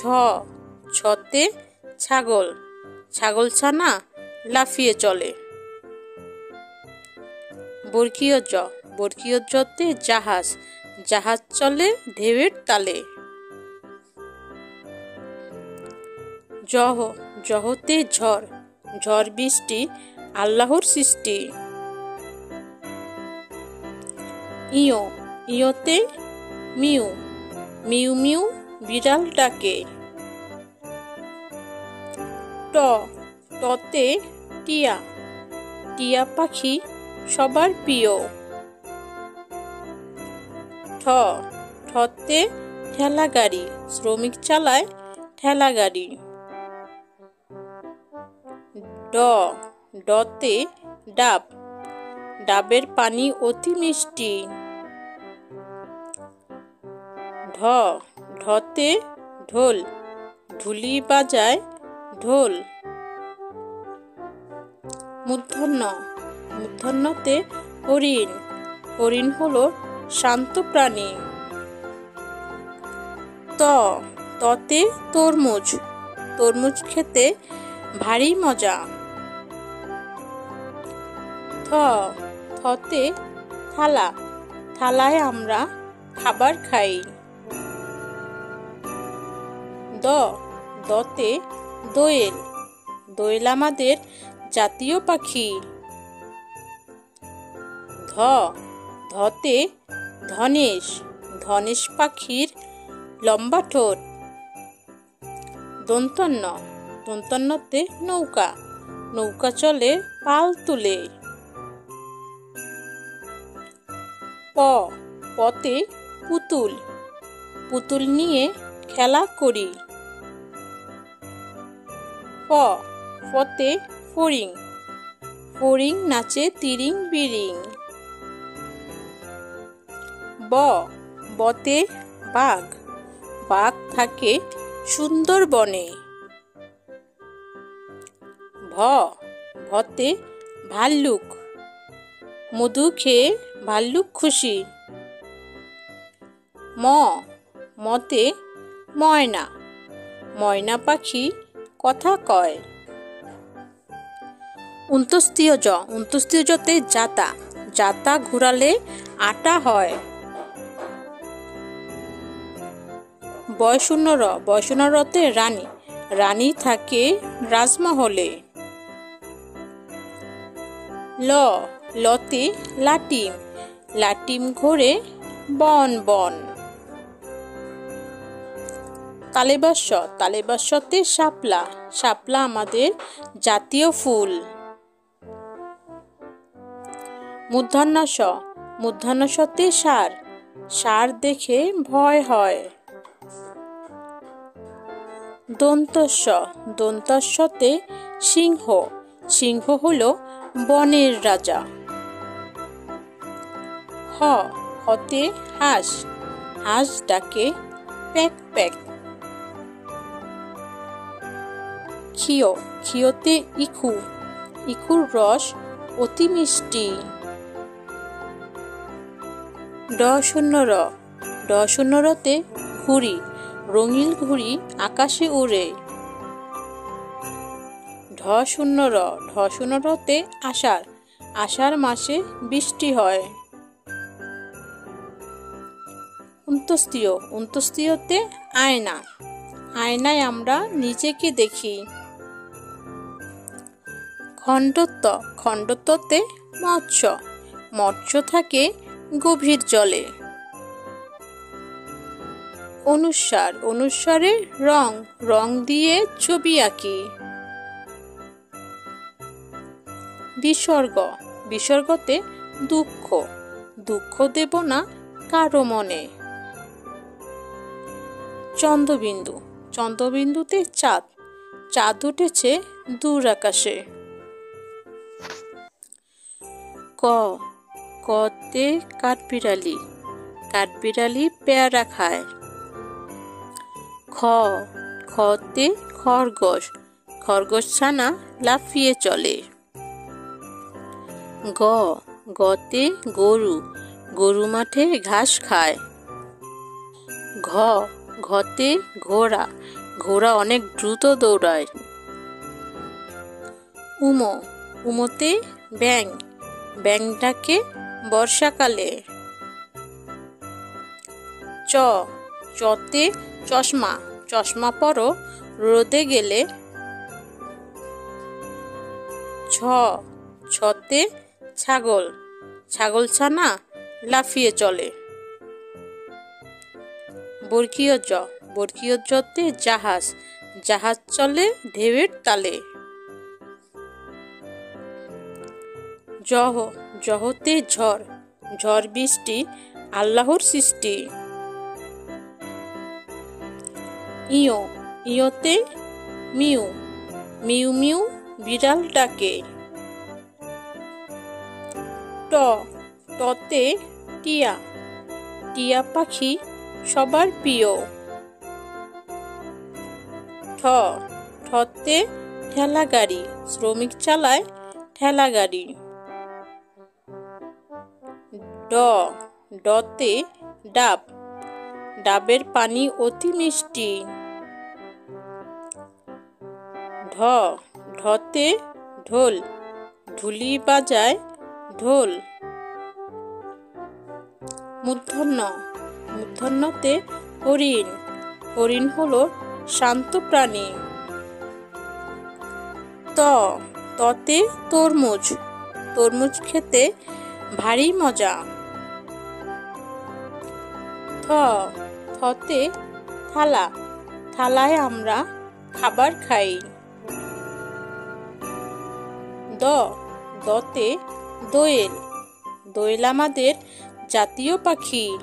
[SPEAKER 1] ছতে ছাগল, ছাগল ছানা লাফিয়ে চলে। বর্গীয় জ, বর্গীয় জতে জাহাজ, জাহাজ চলে ঢেউয়ের তালে। জহ, জহতে ঝড়, ঝড় বৃষ্টি আল্লাহর সৃষ্টি। ইয়, ইয়তে মিউ, মিউ মিউ বিড়াল ডাকে। ট, টতে টিয়া, টিয়া পাখি সবার প্রিয়। ঠ, ঠতে ঠেলা গাড়ি, শ্রমিক চালায় ঠেলা গাড়ি। ড, ডতে ডাব, ডাবের পানি অতি মিষ্টি। ঢ, ঢতে ঢোল, ঢুলি বাজায় ঢোল। মূর্ধন্য, মূর্ধন্যতে হরিণ, হরিণ হলো শান্ত প্রাণী। ত, ততে তরমুজ, তরমুজ খেতে ভারী মজা। থ, থতে থালা, থালায় আমরা খাবার খাই। দ, দতে দোয়েল, দোয়েল আমাদের জাতীয় পাখি। ধ, ধতে ধনেশ, ধনেশ পাখির লম্বা ঠোঁট। দন্তন্য, দন্তন্যতে নৌকা, নৌকা চলে পাল তুলে। প, পতে পুতুল, পুতুল নিয়ে খেলা করি। ফ, ফতে ফড়িং, ফড়িং নাচে তিরিং বিরিং। ব, বতে বাঘ, বাঘ থাকে সুন্দর বনে। ভ, ভতে ভাল্লুক, মধু খেয়ে ভাল্লুক খুশি। ম, মতে ময়না, ময়না পাখি কথা কয়। উন্তস্তীয় জ, উন্তস্তীয় জতে জাতা, জাতা ঘুরালে আটা হয়। বয়শূন্য র, বয়শূন্য রতে রানী, রানী থাকে রাজমহলে। ল, লতে লাটিম, লাটিম ঘোরে বন বন। তালেবাসতে শাপলা, শাপলা আমাদের জাতীয় ফুল। মূর্ধন্যতে ষাঁড়, ষাঁড় দেখে ভয় হয়। দন্তস্বতে সিংহ, সিংহ হলো বনের রাজা। হতে হাঁস, হাঁস ডাকে প্যাক প্যাক। ক্ষিয়তে ইখু, ইখুর রস অতি মিষ্টি। ড০তে ঘুড়ি, রঙিন ঘুড়ি আকাশে উড়ে। ঢ০তে আষাঢ়, আষাঢ় মাসে বৃষ্টি হয়। তে আয়না, আয়নায় আমরা নিজেকে দেখি। খণ্ডত্বতে মৎস্য, মৎস্য থাকে গভীর জলে। অনুস্বারে রং, রং দিয়ে ছবি আঁকি। বিসর্গতে দুঃখ, দুঃখ দেব না কারো মনে। চন্দ্রবিন্দুতে চাঁদ, চাঁদ উঠেছে দূর আকাশে। কতে কাঠবিড়ালি, কাঠবিড়ালি পেয়ারা খায়। খতে খরগোশ, খরগোশ ছানা লাফিয়ে চলে। গতে গরু, গরু মাঠে ঘাস খায়। ঘতে ঘোড়া, ঘোড়া অনেক দ্রুত দৌড়ায়। উমোতে ব্যাঙ, ব্যাঙ ডাকে বর্ষাকালে। চতে চশমা, চশমা পরো রোদে গেলে। ছতে ছাগল, ছাগল ছানা লাফিয়ে চলে। বর্গীয়তে জাহাজ, জাহাজ চলে ঢেউয়ের তালে। জহতে ঝড়, ঝড় বৃষ্টি আল্লাহর সৃষ্টি। ইয়তে মিউ, মিউ মিউ বিড়াল ডাকে। টতে টিয়া, টিয়া পাখি সবার প্রিয়। ঠতে ঠেলা গাড়ি, শ্রমিক চালায় ঠেলা গাড়ি। ডতে ডাব, ডাবের পানি অতি মিষ্টি। ঢতে ঢোল, ঢুলি বাজায় ঢোল। মূর্ধন্যতে হরিণ, হরিণ হলো শান্ত প্রাণী। ততে তরমুজ, তরমুজ খেতে ভারী মজা। থতে থালা, থালায় আমরা খাবার খাই। দতে দোয়েল, দোয়েল আমাদের জাতীয় পাখি।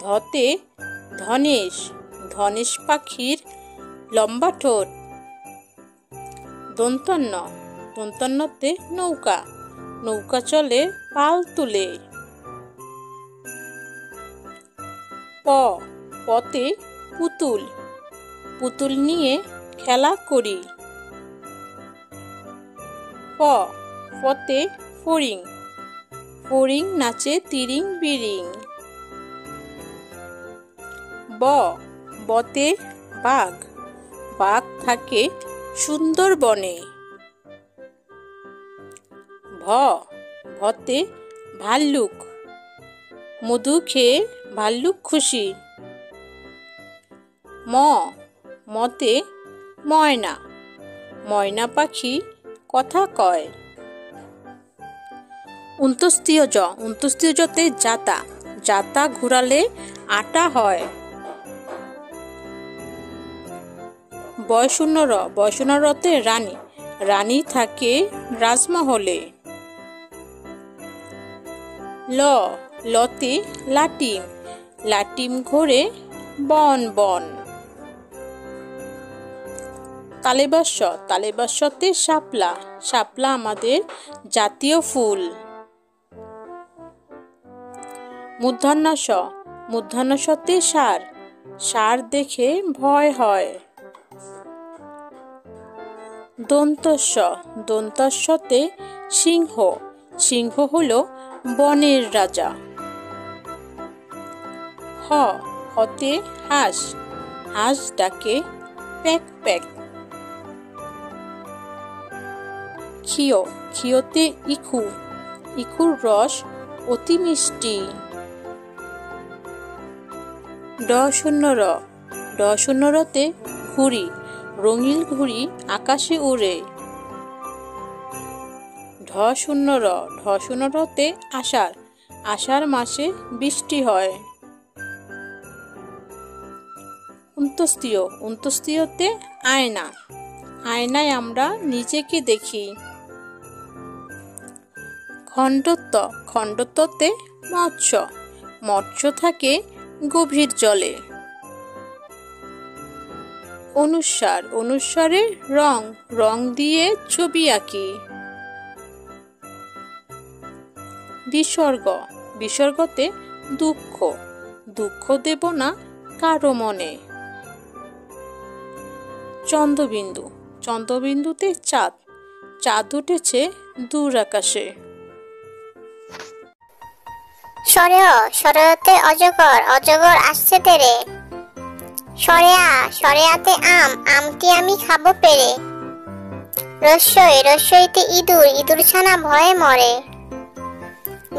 [SPEAKER 1] ধতে ধনেশ, ধনেশ পাখির লম্বা ঠোঁট। দন্তন্যতে নৌকা, নৌকা চলে পাল তুলে। পতে পুতুল, পুতুল নিয়ে খেলা করি। ফতে ফড়িং, ফড়িং নাচে তিরিং বিরিং। বতে বাঘ, বাঘ থাকে সুন্দরবনে। ভতে ভাল্লুক, মধু খেয়ে ভাল্লুক খুশি। মতে ময়না, ময়না পাখি কথা কয়। তে যাতা, যাতা ঘুরালে আটা হয়। বয়শূন্য র, বয়শূন্য রতে রানী, রানী থাকে রাজমহলে। ল, লতে লাটিম, লাটিম ঘোরে বন বন। তালেবাস, তালেবাসতে শাপলা, শাপলা আমাদের জাতীয় ফুল। মূর্ধন্য ষ, মূর্ধন্য শতে ষাঁড়, ষাঁড় দেখে ভয় হয়। দন্তস্ব, দন্তস্বতে সিংহ, সিংহ হলো বনের রাজা। হ, হতে হাঁস, হাঁস ডাকে প্যাক প্যাক। ক্ষীয়, ক্ষীয়তে ইখু, ইখুর রস অতি মিষ্টি। ড শূন্য র, ড শূন্য রতে ঘুড়ি, রঙিন ঘুড়ি আকাশে উড়ে। ঢ শূন্য র, ঢ শূন্য রতে আষাঢ়, আষাঢ় মাসে বৃষ্টি হয়। উন্তস্তীয়, উন্তস্তীয়তে আয়না, আয়নায় আমরা নিজেকে দেখি। খণ্ডত্ব, খণ্ডত্বতে মৎস্য, মৎস্য থাকে গভীর জলে। অনুস্বার, অনুস্বারে রং, রং দিয়ে ছবি আঁকি। বিসর্গ, বিসর্গতে দুঃখ, দুঃখ দেব না কারো মনে। চন্দ্রবিন্দু, চন্দ্রবিন্দুতে চাঁদ, চাঁদ উঠেছে দূর আকাশে।
[SPEAKER 2] সরেহ, সরেহতে অজগর, অজগর আসছে তেরে। সরেয়া, সরেয়াতে আম, আমটি আমি খাবো পেরে। রস্যই, রস্যইতে ইঁদুর, ইঁদুর ছানা ভয়ে মরে।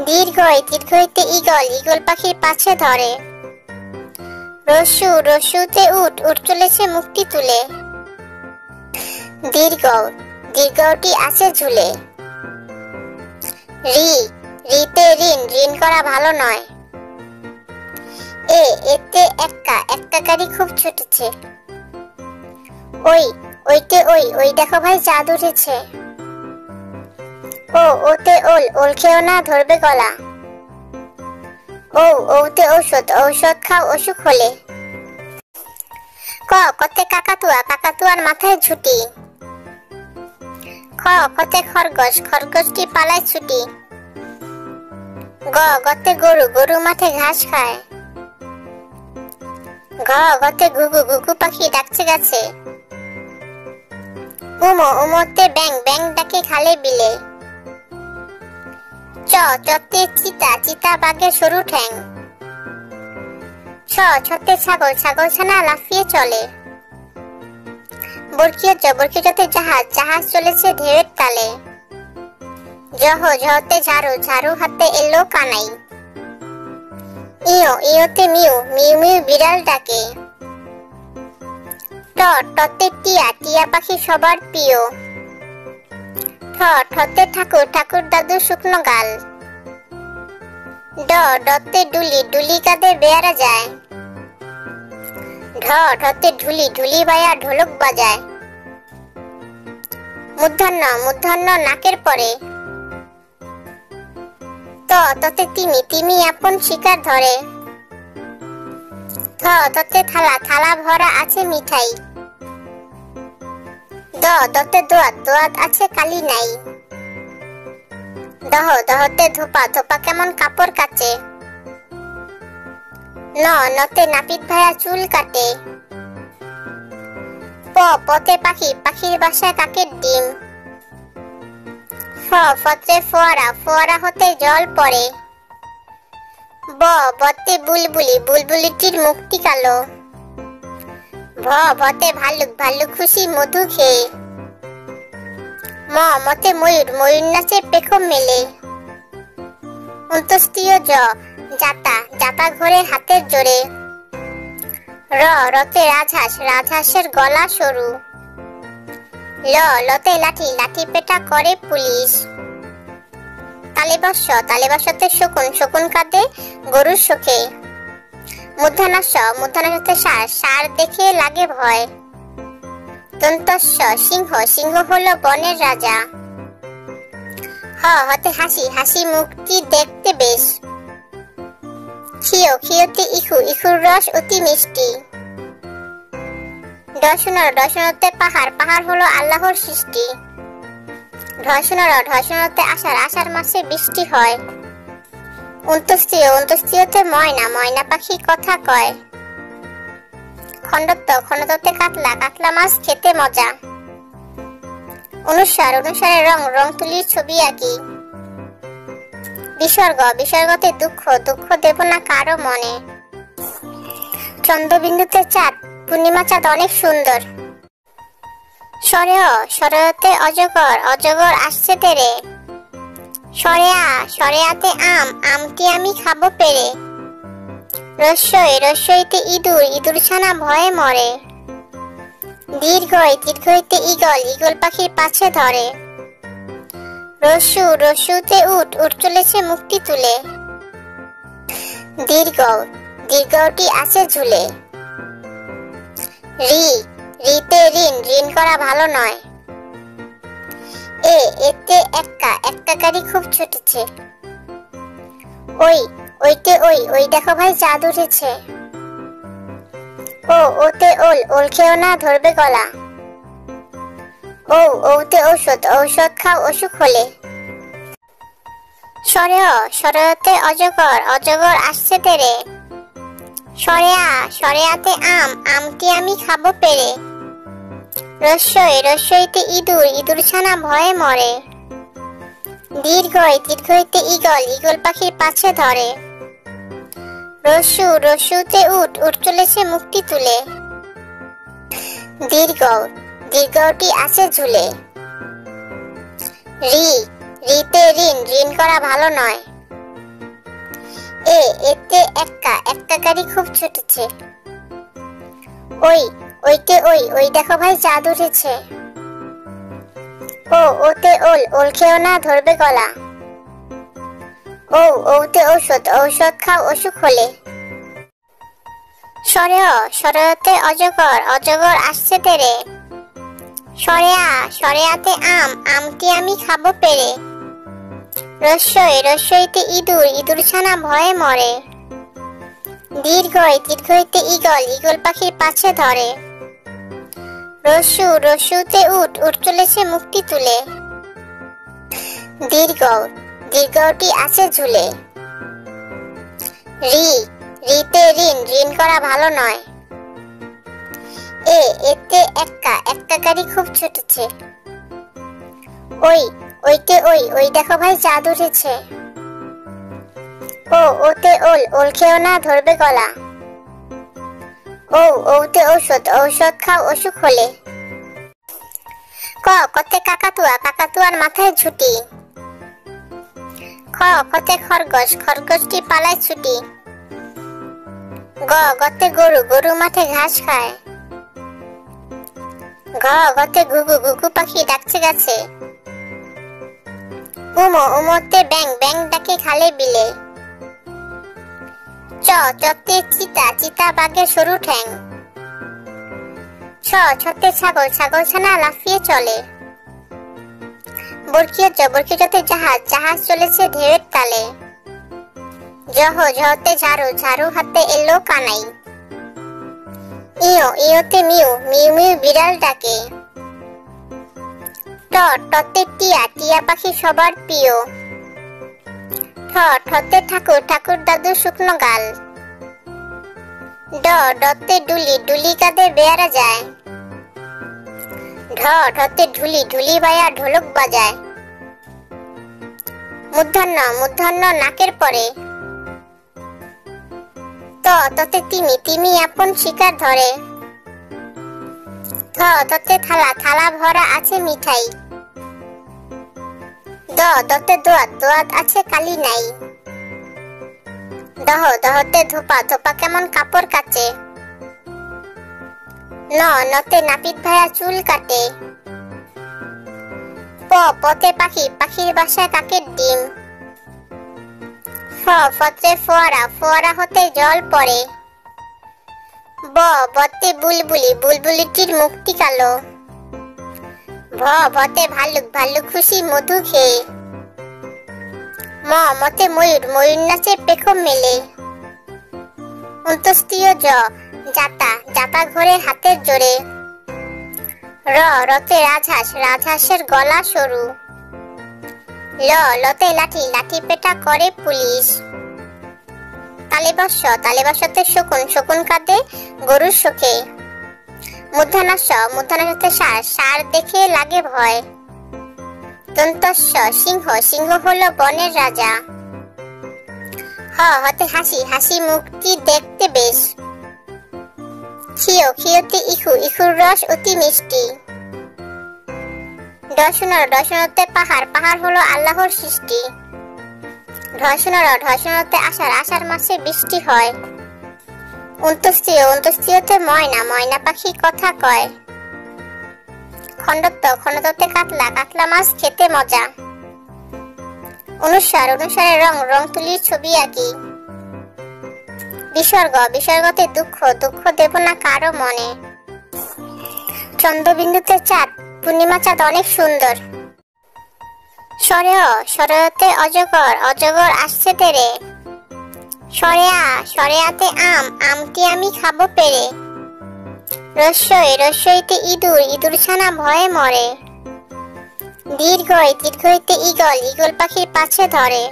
[SPEAKER 2] দীর্ঘই, দীর্ঘইতে ঈগল, ঈগল পাখির পাছে ধরে। রস্যু, রস্যুতে উট, উট চলেছে মুক্তি তুলে। দীর্ঘ, দীর্ঘটি আছে ঝুলে। রি, রিতে ঋণ, ঋণ করা ভালো নয়। এ, এতে এক্কা, এক্কা গাড়ি খুব ছুটেছে। ওই, ওইতে ওই, ওই দেখো ভাই চাঁদ উঠেছে। ও, ওতে ওল, ওল খেও না ধরবে গলা। ও, ওতে ঔষধ, ঔষধ খাও অসুখ হলে। ক, কতে কাকাতুয়া, কাকাতুয়ার মাথায় ঝুঁটি। খ, কতে খরগোশ, খরগোশটি পালায় ছুটি। গ, গতে গরু, গরু মাঠে ঘাস খায়। ঘ, গতে ঘুঘু, ঘুঘু পাখি ডাকছে গাছে। উমো, উমোতে ব্যাং, ব্যাং ডাকে খালে বিলে। চ, চতে চিতা, চিতা বাঘের সরু ঠ্যাং। ছ, ছতে ছাগল, ছাগল ছানা লাফিয়ে চলে। বরকিয় জ, বরকিয় জতে জাহাজ, জাহাজ চলেছে ঢেউয়ের তালে। জহ, জহতে ঝাড়ু, ঝাড়ু হাতে এলো কানাই। ইয়ো, ইয়োতে মিউ, মিউ মিউ বিড়াল ডাকে। ট, টতে টিয়া, টিয়া পাখি সবার প্রিয়। ঠ, ঠতে ঠাকুর, ঠাকুর দাদু শুকনো গাল। ড, ডতে ডুলি, ডুলি কাঁধে বেয়ারা যায়। ঢ, ঢতে ঢুলি, ঢুলি বায়া ঢোলক বাজায়। মূর্ধন্য, মূর্ধন্য নাকের পরে। ত, ততে তিমি, তিমি আপন শিকার ধরে। থ, ততে থালা, থালা ভরা আছে মিঠাই। দ, দতে দোয়াত, দোয়াত আছে কালি নাই। দহ, দহতে ধোপা, ধোপা কেমন কাপড় কাচে। ন, নতে নাপিত ভাইয়া চুল কাটে। প, পতে পাখি, পাখির বাসায় কাকের ডিম। ফ, ফতে ফোয়ারা, ফোয়ারা হতে জল পড়ে। ব, বতে বুলবুলি, বুলবুলিটির মুখটি কালো। ভ, ভতে ভাল্লুক, ভাল্লুক খুশি মধু খেয়ে। ম, মতে ময়ূর, ময়ূর নাচে পেখম মেলে। অন্তস্তীয় জ, জাতা, জাতা ঘোরে হাতের জোরে। র, রতে রাজহাঁস, রাজহাঁসের গলা সরু। ল, লতে লাঠি, লাঠি পেটা করে পুলিশ। তালেবাস, তালেবাসতে শকুন, শকুন কাঁদে গরুর শোকে। মূর্ধন্যস্য মূর্ধন্যতে ষাঁড়, ষাঁড় দেখে লাগে ভয়। দন্তস্য সিংহ, সিংহ হলো বনের রাজা। হ হতে হাসি, হাসি মুখটি দেখতে বেশ। ক্ষীয়, ক্ষীয়তে ইক্ষু, ইক্ষুর রস অতি মিষ্টি। ঢসনর, ঢসনতে পাহাড়, পাহাড় হলো আল্লাহর সৃষ্টি। ঢসনর, ঢসনতে আষাঢ়, আষাঢ় মাসে বৃষ্টি হয়। অন্তস্তীয়, অন্তস্তীয়তে ময়না, ময়না পাখি কথা কয়। খণ্ডত্ব, খণ্ডত্বতে কাতলা, কাতলা মাছ খেতে মজা। অনুসার, অনুসারে রং, রং তুলির ছবি আঁকি। বিসর্গ, বিসর্গতে দুঃখ, দুঃখ দেব না কারো মনে। চন্দ্রবিন্দুতে চাঁদ, পূর্ণিমা চাঁদ অনেক সুন্দর। সরেয়, সরেয়তে অজগর, অজগর আসছে তেরে। সরেয়া, সরেয়াতে আম, আমটি আমি খাবো পেরে। রস্যই, রস্যইতে ইঁদুর, ইঁদুর ছানা ভয়ে মরে। দীর্ঘই, দীর্ঘইতে ঈগল, ঈগল পাখির পাছে ধরে। রস্যু, রস্যুতে উট, উট চলেছে মুক্তি তুলে। দীর্ঘ, দীর্ঘটি আছে ঝুলে। রি, রিতে ঋণ, ঋণ করা ভালো নয়। এতে এক্কা, এক্কা গাড়ি খুব ছুটেছে। ওই, ওইতে ওই, ওই দেখো ভাই চাঁদ উঠেছে। ওতে ওল, ওল খেও না ধরবে গলা। ওতে ঔষধ, ঔষধ খাও অসুখ হলে। সরেয়, সরেয়তে অজগর, অজগর আসছে তেরে। সরেয়া, সরেয়াতে আম, আমটি আমি খাবো পেরে। রস্যই, রস্যইতে ইঁদুর, ইঁদুর ছানা ভয়ে মরে। দীর্ঘই, দীর্ঘইতে ঈগল, ঈগল পাখির পাছে ধরে। রস্যু, রস্যুতে উট, উট চলেছে মুক্তি তুলে। দীর্ঘ, দীর্ঘটি আছে ঝুলে। রি, রিতে ঋণ, ঋণ করা ভালো নয়। এতে এক্কা, এক্কা গাড়ি খুব ছুটেছে। ওই, ওইতে ওই, ওই দেখো ভাই চাঁদ উঠেছে। ওতে ওল, ওল খেও না ধরবে গলা। ওতে ঔষধ, ঔষধ খাও অসুখ হলে। সরেয়, সরেয়তে অজগর, অজগর আসছে তেরে। সরেয়া, সরেয়াতে আম, আমটি আমি খাবো পেরে। রস্যই, রস্যইতে ইঁদুর, ইঁদুর ছানা ভয়ে মরে। দীর্ঘই, দীর্ঘইতে ঈগল, ঈগল পাখির পাছে ধরে। রস্যু, রস্যুতে উট, উট চলেছে মুক্তি তুলে। দীর্ঘ, দীর্ঘটি আছে ঝুলে। রি, রিতে ঋণ, ঋণ করা ভালো নয়। এতে এক্কা, এক্কা গাড়ি খুব ছুটেছে। ওই, ওইতে ওই, ওই দেখো ভাই চাঁদ উঠেছে। ওতে ওল, ওল খেও না ধরবে গলা। ওতে ঔষধ, ঔষধ খাও অসুখ হলে। কতে কাকাতুয়া, কাকাতুয়ার মাথায় ঝুটি। কতে খরগোশ, খরগোশটি পালায় ছুটি। গতে গরু, গরু মাঠে ঘাস খায়। গতে ঘুঘু, ঘুঘু পাখি ডাকছে গাছে। উমোতে ব্যাং, ব্যাং ডাকে খালে বিলে। চতে চিতা, চিতা বাঘের সরু ঠ্যাং। ছতে ছাগল, ছাগল ছানা লাফিয়ে চলে। বরকিতে জাহাজ, জাহাজ চলেছে ঢেউয়ের তালে। জহতে ঝাড়ু, ঝাড়ু হাতে এলো কানাই। ইয়োতে মিউ, মিউ মিউ বিড়াল ডাকে। টতে টিয়া, টিয়া পাখি সবার প্রিয়। ঠতে ঠাকুর, ঠাকুর দাদু শুকনো গাল। ডতে ডুলি, ডুলি কাঁধে বেয়ারা যায়। ঢতে ঢুলি, ঢুলি ভাইয়া ঢোলক বাজায়। মূর্ধন্য, মূর্ধন্য নাকের পরে। ততে তিমি, তিমি আপন শিকার ধরে। ততে থালা, থালা ভরা আছে মিঠাই। দতে দোয়াত, দোয়াত আছে কালি নাই। দহতে ধোপা, ধোপা কেমন কাপড় কাচে। নতে নাপিত ভাইয়া চুল কাটে। পতে পাখি, পাখির বাসায় কাকের ডিম। ফতে ফোয়ারা, ফোয়ারা হতে জল পড়ে। ব বতে বুলবুলি, বুলবুলিটির মুখটি কালো। ভ ভতে ভাল্লুক, ভাল্লুক খুশি মধু খেয়ে। ম মতে ময়ূর, ময়ূর নাচে পেখম মেলে। অন্তস্তীয় জ জাতা, জাতা ঘোরে হাতের জোরে। র রতে রাজহাঁস, রাজহাঁসের গলা সরু। ল লতে লাঠি, লাঠি পেটা করে পুলিশ। তালেবস্য, তালেবস্যতে শকুন, শকুন কাঁদে গরুর শোকে। মূর্ধন্যাস্য, মূর্ধন্যাস্যতে ষাঁড়, ষাঁড় দেখে লাগে ভয়। দন্তস্য সিংহ, সিংহ হলো বনের রাজা। হ হতে হাসি, হাসি মুখটি দেখতে বেশ। ক্ষিয়, ক্ষিয়তে ইখু, ইখুর রস অতি মিষ্টি। ডশনর, ডশনতে পাহাড়, পাহাড় হলো আল্লাহর সৃষ্টি। ঢসনর, ঢসনতে আষাঢ়, আষাঢ় মাসে বৃষ্টি হয়। অন্তস্তীয়, অন্তস্তীয়তে ময়না, ময়না পাখি কথা কয়। খণ্ডত্ব, খণ্ডত্বতে কাতলা, কাতলা মাছ খেতে মজা। অনুস্বার, অনুস্বারে রং, রং তুলির ছবি আঁকি। বিসর্গ, বিসর্গতে দুঃখ, দুঃখ দেব না কারো মনে। চন্দ্রবিন্দুতে চাঁদ, পূর্ণিমা চাঁদ অনেক সুন্দর। সরেহ, সরেহতে অজগর, অজগর আসছে তেরে। সরেয়া, সরেয়াতে আম, আমটি আমি খাবো পেরে। রস্যই, রস্যইতে ইঁদুর, ইঁদুর ছানা ভয়ে মরে। দীর্ঘই, দীর্ঘইতে ঈগল, ঈগল পাখির পাছে ধরে।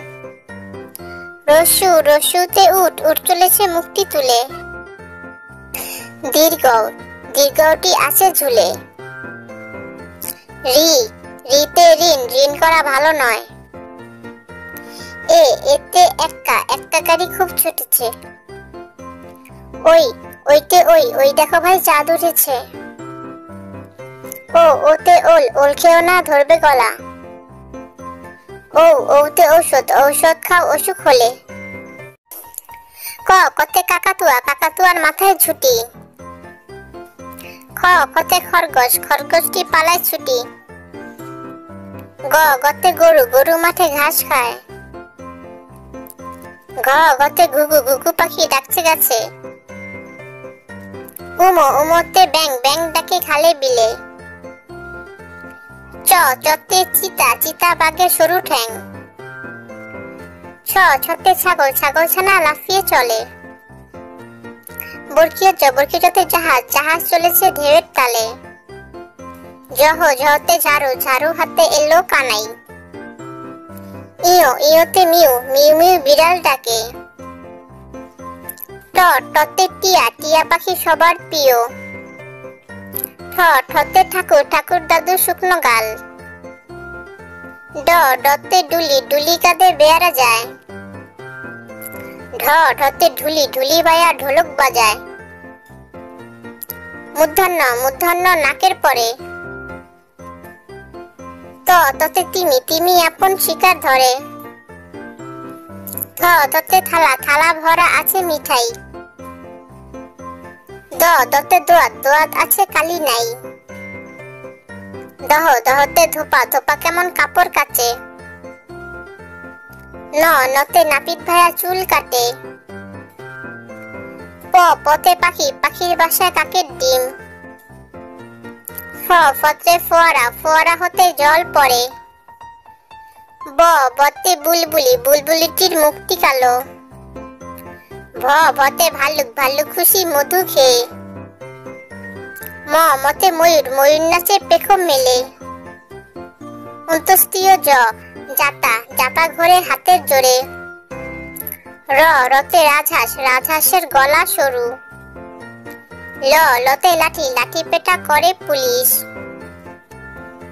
[SPEAKER 2] রস্যু, রস্যুতে উট, উট চলেছে মুখটি তুলে। দীর্ঘ, দীর্ঘটি আছে ঝুলে। রি, রিতে ঋণ, ঋণ করা ভালো নয়। এতে এক্কা, এক্কা গাড়ি খুব ছুটেছে। ওই, ওইতে ওই, ওই দেখো ভাই চাঁদ উঠেছে। ওতে ওল, ওল খেও না ধরবে গলা। ওতে ঔষধ, ঔষধ খাও অসুখ হলে। কতে কাকাতুয়া, কাকাতুয়ার মাথায় ঝুটি। কতে খরগোশ, খরগোশটি পালায় ছুটি। গতে গরু, গরু মাঠে ঘাস খায়। গতে ঘুঘু, ঘুঘু পাখি ডাকছে গাছে। উমোতে ব্যাং, ব্যাং ডাকে খালে বিলে। চতে চিতা, চিতা বাঘের সরু ঠ্যাং। ছতে ছাগল, ছাগল ছানা লাফিয়ে চলে। বরকিয়তে জাহাজ, জাহাজ চলেছে ঢেউয়ের তালে। জহতে ঝাড়ু, ঝাড়ু হাতে এলো কানাই। ইয়োতে মিউ, মিউ মিউ বিড়াল ডাকে। টতে টিয়া, টিয়া পাখি সবার প্রিয়। ঠতে ঠাকুর, ঠাকুর দাদু শুকনো গাল। ডতে ডুলি, ডুলি কাঁধে বেয়ারা যায়। ঢতে ঢুলি, ঢুলি বায়া ঢোলক বাজায়। মূর্ধন্য, মূর্ধন্য নাকের পরে। ততে তিমি, তিমি আপন শিকার ধরে। ততে থালা, থালা ভরা আছে মিঠাই। দতে দোয়াত, দোয়াত আছে কালি নাই। দহতে ধোপা, ধোপা কেমন কাপড় কাচে। নতে নাপিত ভাইয়া চুল কাটে। পতে পাখি, পাখির বাসায় কাকের ডিম। ফতে ফোয়ারা, ফোয়ারা হতে জল পড়ে। বতে বুলবুলি, বুলবুলিটির মুখটি কালো। ভতে ভাল্লুক, ভাল্লুক খুশি মধু খেয়ে। মতে ময়ূর, ময়ূর নাচে পেখম মেলে। অন্তস্তীয় জ জাতা, জাতা ঘোরে হাতের জোরে। রতে রাজহাঁস, রাজহাঁসের গলা সরু। লতে লাঠি, লাঠি পেটা করে পুলিশ।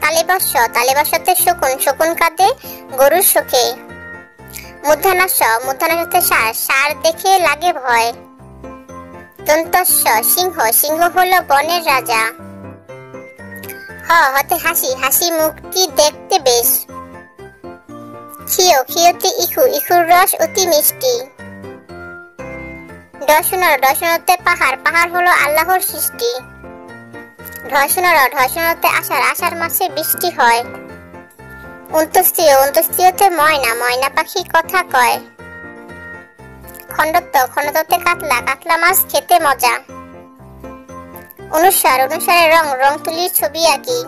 [SPEAKER 2] তালেবস্য, তালেবস্যতে শকুন, শকুন কাঁদে গরুর শোকে। মূর্ধন্যাস্য, মূর্ধন্যাস্যতে ষাঁড়, ষাঁড় দেখে লাগে ভয়। দন্তস্য সিংহ, সিংহ হলো বনের রাজা। হতে হাসি, হাসি মুখটি দেখতে বেশ। ক্ষিয়, ক্ষিয়তে ইখু, ইখুর রস অতি মিষ্টি। ডশনর, ডশনতে পাহাড়, পাহাড় হলো আল্লাহর সৃষ্টি। ঢসনর, ঢসনতে আষাঢ়, আষাঢ় মাসে বৃষ্টি হয়। অন্তস্তীয়, অন্তস্তীয়তে ময়না, ময়না পাখি কথা কয়। খণ্ডত্ব, খণ্ডত্বতে কাতলা, কাতলা মাছ খেতে মজা। অনুসার অনুসারে রং রং তুলির ছবি আঁকি।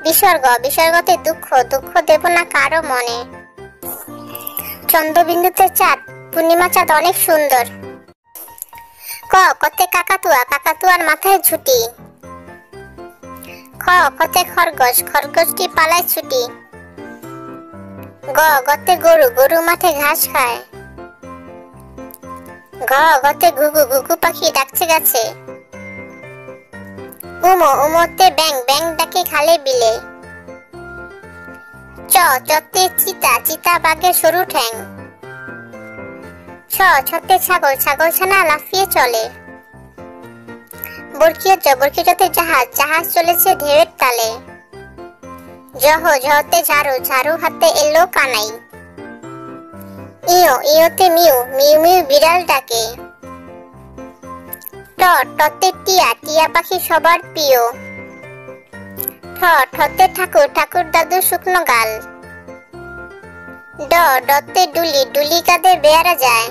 [SPEAKER 2] বিসর্গ বিসর্গতে দুঃখ দুঃখ দেব না কারো মনে। চন্দ্রবিন্দুতে চাঁদ পূর্ণিমা চাঁদ অনেক সুন্দর। ক কতে কাকাতুয়া কাকাতুয়ার মাথায় ঝুঁটি। খ কতে খরগোশ খরগোশটি পালায় ছুটি। গ গতে গরু গরু মাঠে ঘাস খায়। ঘ গতে ঘুঘু ঘুঘু পাখি ডাকছে গাছে। উমো উমোতে ব্যাং ব্যাং ডাকে খালে বিলে। চ চতে চিতা চিতা বাঘের সরু ঠ্যাং। ছ ছতে ছাগল ছাগল ছানা লাফিয়ে চলে। বরকি যতে জাহাজ জাহাজ চলেছে ঢেউয়ের তালে। জহ জহতে ঝাড়ু ঝাড়ু হাতে এলো কানাই। ইয়ো ইয়োতে মিউ মিউ মিউ বিড়াল ডাকে। ট টতে টিয়া টিয়া পাখি সবার প্রিয়। ঠ ঠতে ঠাকুর ঠাকুর দাদু শুকনো গাল। ড ডতে ডুলি ডুলি কাঁধে বেয়ারা যায়।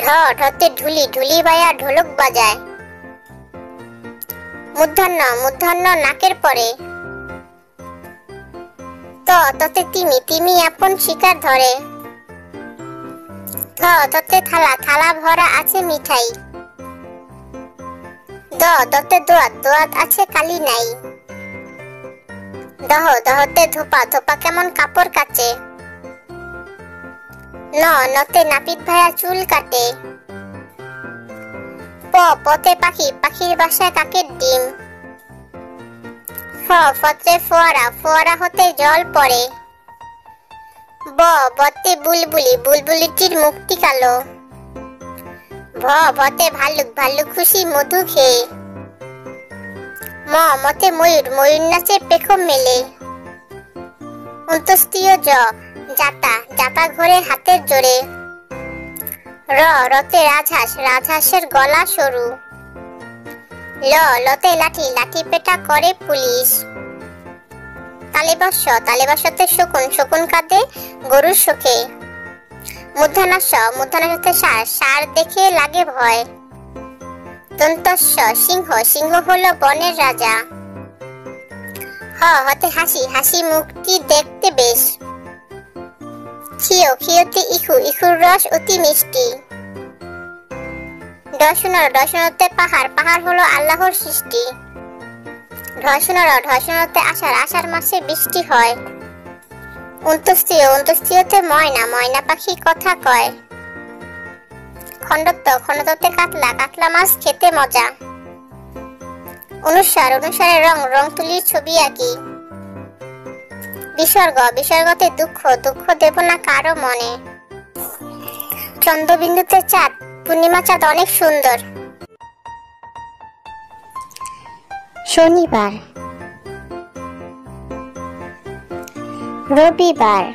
[SPEAKER 2] ঢ ঢতে ঢুলি ঢুলি বায়া ঢোলক বাজায়। মূর্ধন্য মূর্ধন্য নাকের পরে। ত ততে তিমি তিমি আপন শিকার ধরে। থ ততে থালা থালা ভরা আছে মিঠাই। দ দতে দোয়াত দোয়াত আছে কালি নাই। দহ দহতে ধোপা ধোপা কেমন কাপড় কাচে। ন নতে নাপিত ভাইয়া চুল কাটে। প পতে পাখি পাখির বাসায় কাকের ডিম। ফ ফতে ফোয়ারা ফোয়ারা হতে জল পড়ে। ব বতে বুলবুলি বুলবুলিটির মুখটি কালো। ভ ভতে ভাল্লুক ভাল্লুক খুশি মধু খেয়ে। ম মতে ময়ূর ময়ূর নাচে পেখম মেলে। অন্তস্তীয় জ জাতা জাতা ঘোরে হাতের জোরে। র রতে রাজহাঁস রাজহাঁসের গলা সরু। ল লতে লাঠি লাঠি পেটা করে পুলিশ। তালেবস্য তালেবস্যতে শকুন শকুন কাঁদে গরুর শোকে। মূর্ধন্যাস্য মূর্ধন্যাস্যতে ষাঁড় ষাঁড় দেখে লাগে ভয়। দন্তস্য সিংহ সিংহ হলো বনের রাজা। হ হতে হাসি হাসি মুখটি দেখতে বেশ। খিও খিওতে ইখু ইখুর রস অতি মিষ্টি। ঢসুনর ঢসুনতে পাহাড় পাহাড় হলো আল্লাহর সৃষ্টি। ঢসুনর ঢসুনতে আষাঢ় আষাঢ় মাসে বৃষ্টি হয়। অন্তস্তীয় অন্তস্তীয়তে ময়না ময়না পাখি কথা কয়। খণ্ডত্ব খণ্ডত্বতে কাতলা কাতলা মাছ খেতে মজা। অনুসার অনুসারে রং রং তুলির ছবি আঁকি। বিসর্গ বিসর্গতে দুঃখ দুঃখ দেব না কারো মনে। চন্দ্রবিন্দুতে চাঁদ পূর্ণিমা চাঁদ অনেক সুন্দর। শনিবার রবিবার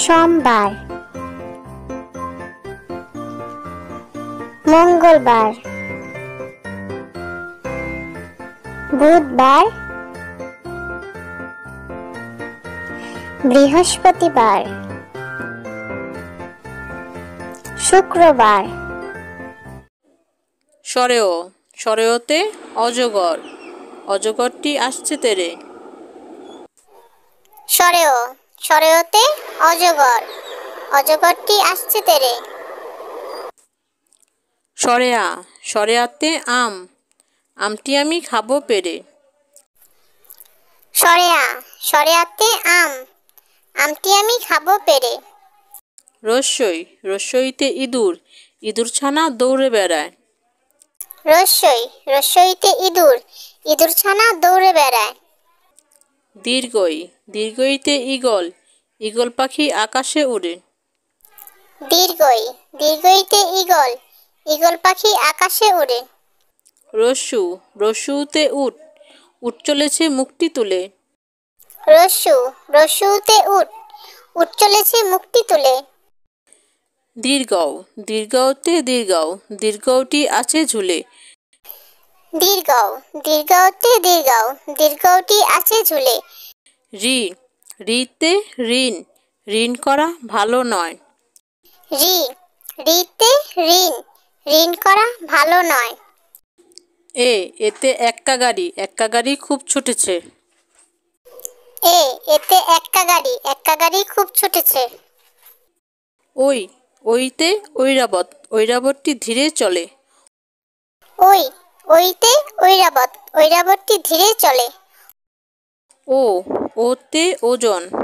[SPEAKER 2] সোমবার মঙ্গলবার বুধবার বৃহস্পতিবার শুক্রবার।
[SPEAKER 1] সরেও সরেওতে অজগর অজগরটি আসছে তেরে।
[SPEAKER 2] সরেও সরেওতে অজগর অজগরটি আসছে তেরে।
[SPEAKER 1] সরেয়া সরেয়াতে আম আমটি আমি খাবো পেরে।
[SPEAKER 2] সরেয়া সরেয়াতে আম আমটি আমি খাবো পেরে।
[SPEAKER 1] রস্যই রস্যইতে ইঁদুর ইঁদুর ছানা দৌড়ে বেড়ায়।
[SPEAKER 2] রস্যই রস্যইতে ইঁদুর ইঁদুর ছানা দৌড়ে বেড়ায়।
[SPEAKER 1] দীর্ঘই দীর্ঘইতে ঈগল ঈগল পাখি আকাশে উড়ে।
[SPEAKER 2] দীর্ঘই দীর্ঘইতে ঈগল ঈগল পাখি আকাশে উড়ে।
[SPEAKER 1] রস্যু রস্যুতে উট উট চলেছে মুখটি তুলে।
[SPEAKER 2] রস্যু রস্যুতে উট উট চলেছে মুখটি তুলে।
[SPEAKER 1] দীর্ঘও দীর্ঘতে দীর্ঘও দীর্ঘটি আছে ঝুলে।
[SPEAKER 2] দীর্ঘও দীর্ঘতে দীর্ঘও দীর্ঘটি আছে ঝুলে।
[SPEAKER 1] রি রিতে ঋণ ঋণ করা ভালো নয়।
[SPEAKER 2] রি ঋতে ঋণ, ঋণ করা ভালো নয়।
[SPEAKER 1] এতে এক্কা গাড়ি খুব ছুটেছে।
[SPEAKER 2] এতে এক্কা গাড়ি খুব ছুটেছে।
[SPEAKER 1] ওইতে ঐরাবতটি ধীরে চলে।
[SPEAKER 2] ওইতে ঐরাবতটি ধীরে চলে।
[SPEAKER 1] ওতে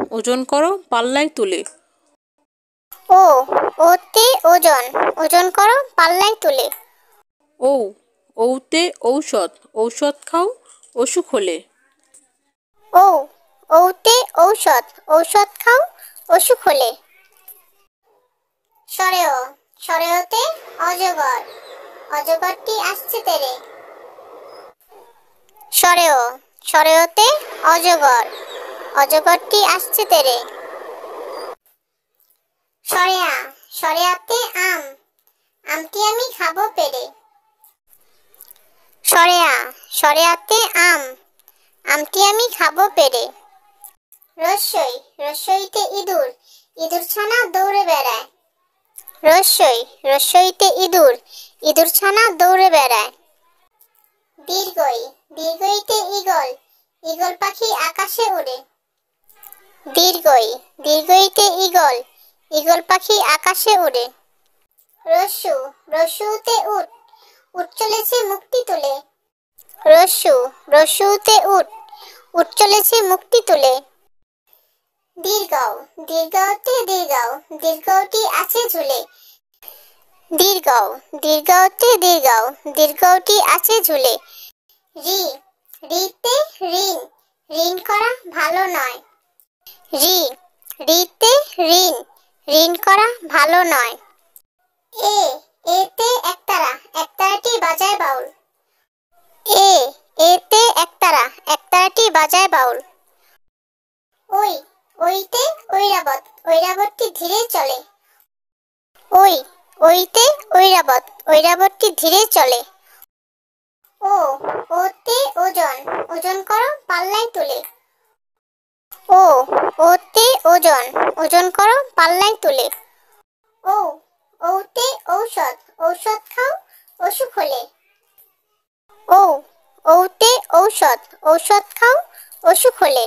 [SPEAKER 1] ওজন করো পাল্লায় তুলে।
[SPEAKER 2] ওতে ওজন করো পাল্লায় তুলে।
[SPEAKER 1] ওতে ঔষধ খাও অসুখ হলে।
[SPEAKER 2] ওতে ঔষধ খাও অসুখ হলে। সরেওতে অজগরটি আসছে তেরে। সরেওতে অজগরটি আসছে তেরে। সরেয়াতে আমটি আমি খাবো পেরে। সরেয়াতে আমটি আমি খাবো পেরে। রস্যইতে ইঁদুর ছানা দৌড়ে বেড়ায়। রস্যইতে ইঁদুর ছানা দৌড়ে বেড়ায়। দীর্ঘইতে ঈগল পাখি আকাশে উড়ে। দীর্ঘইতে ঈগল পাখি আকাশে উড়ে। রস্যুতে উট চলেছে মুক্তি তুলে। রস্যুতে উট চলেছে মুক্তি তুলে। দীর্ঘতে দীর্ঘটি আছে ঝুলে। দীর্ঘতে দীর্ঘটি আছে ঝুলে। ঋতে ঋণ করা ভালো নয়। ঋতে ঋণ করা ভালো নয়। এতে একতারাটি বাজায় বাউল। এতে একতারাটি বাজায় বাউল। ওইতে ঐরাবতটি ধীরে চলে। ওইতে ঐরাবতটি ধীরে চলে। ওতে ওজন করো পাল্লায় তুলে। ওতে ওজন করো পাল্লায় তুলে। ওতে ঔষধ খাও অসুখ হলে। ওতে ঔষধ খাও অসুখ হলে।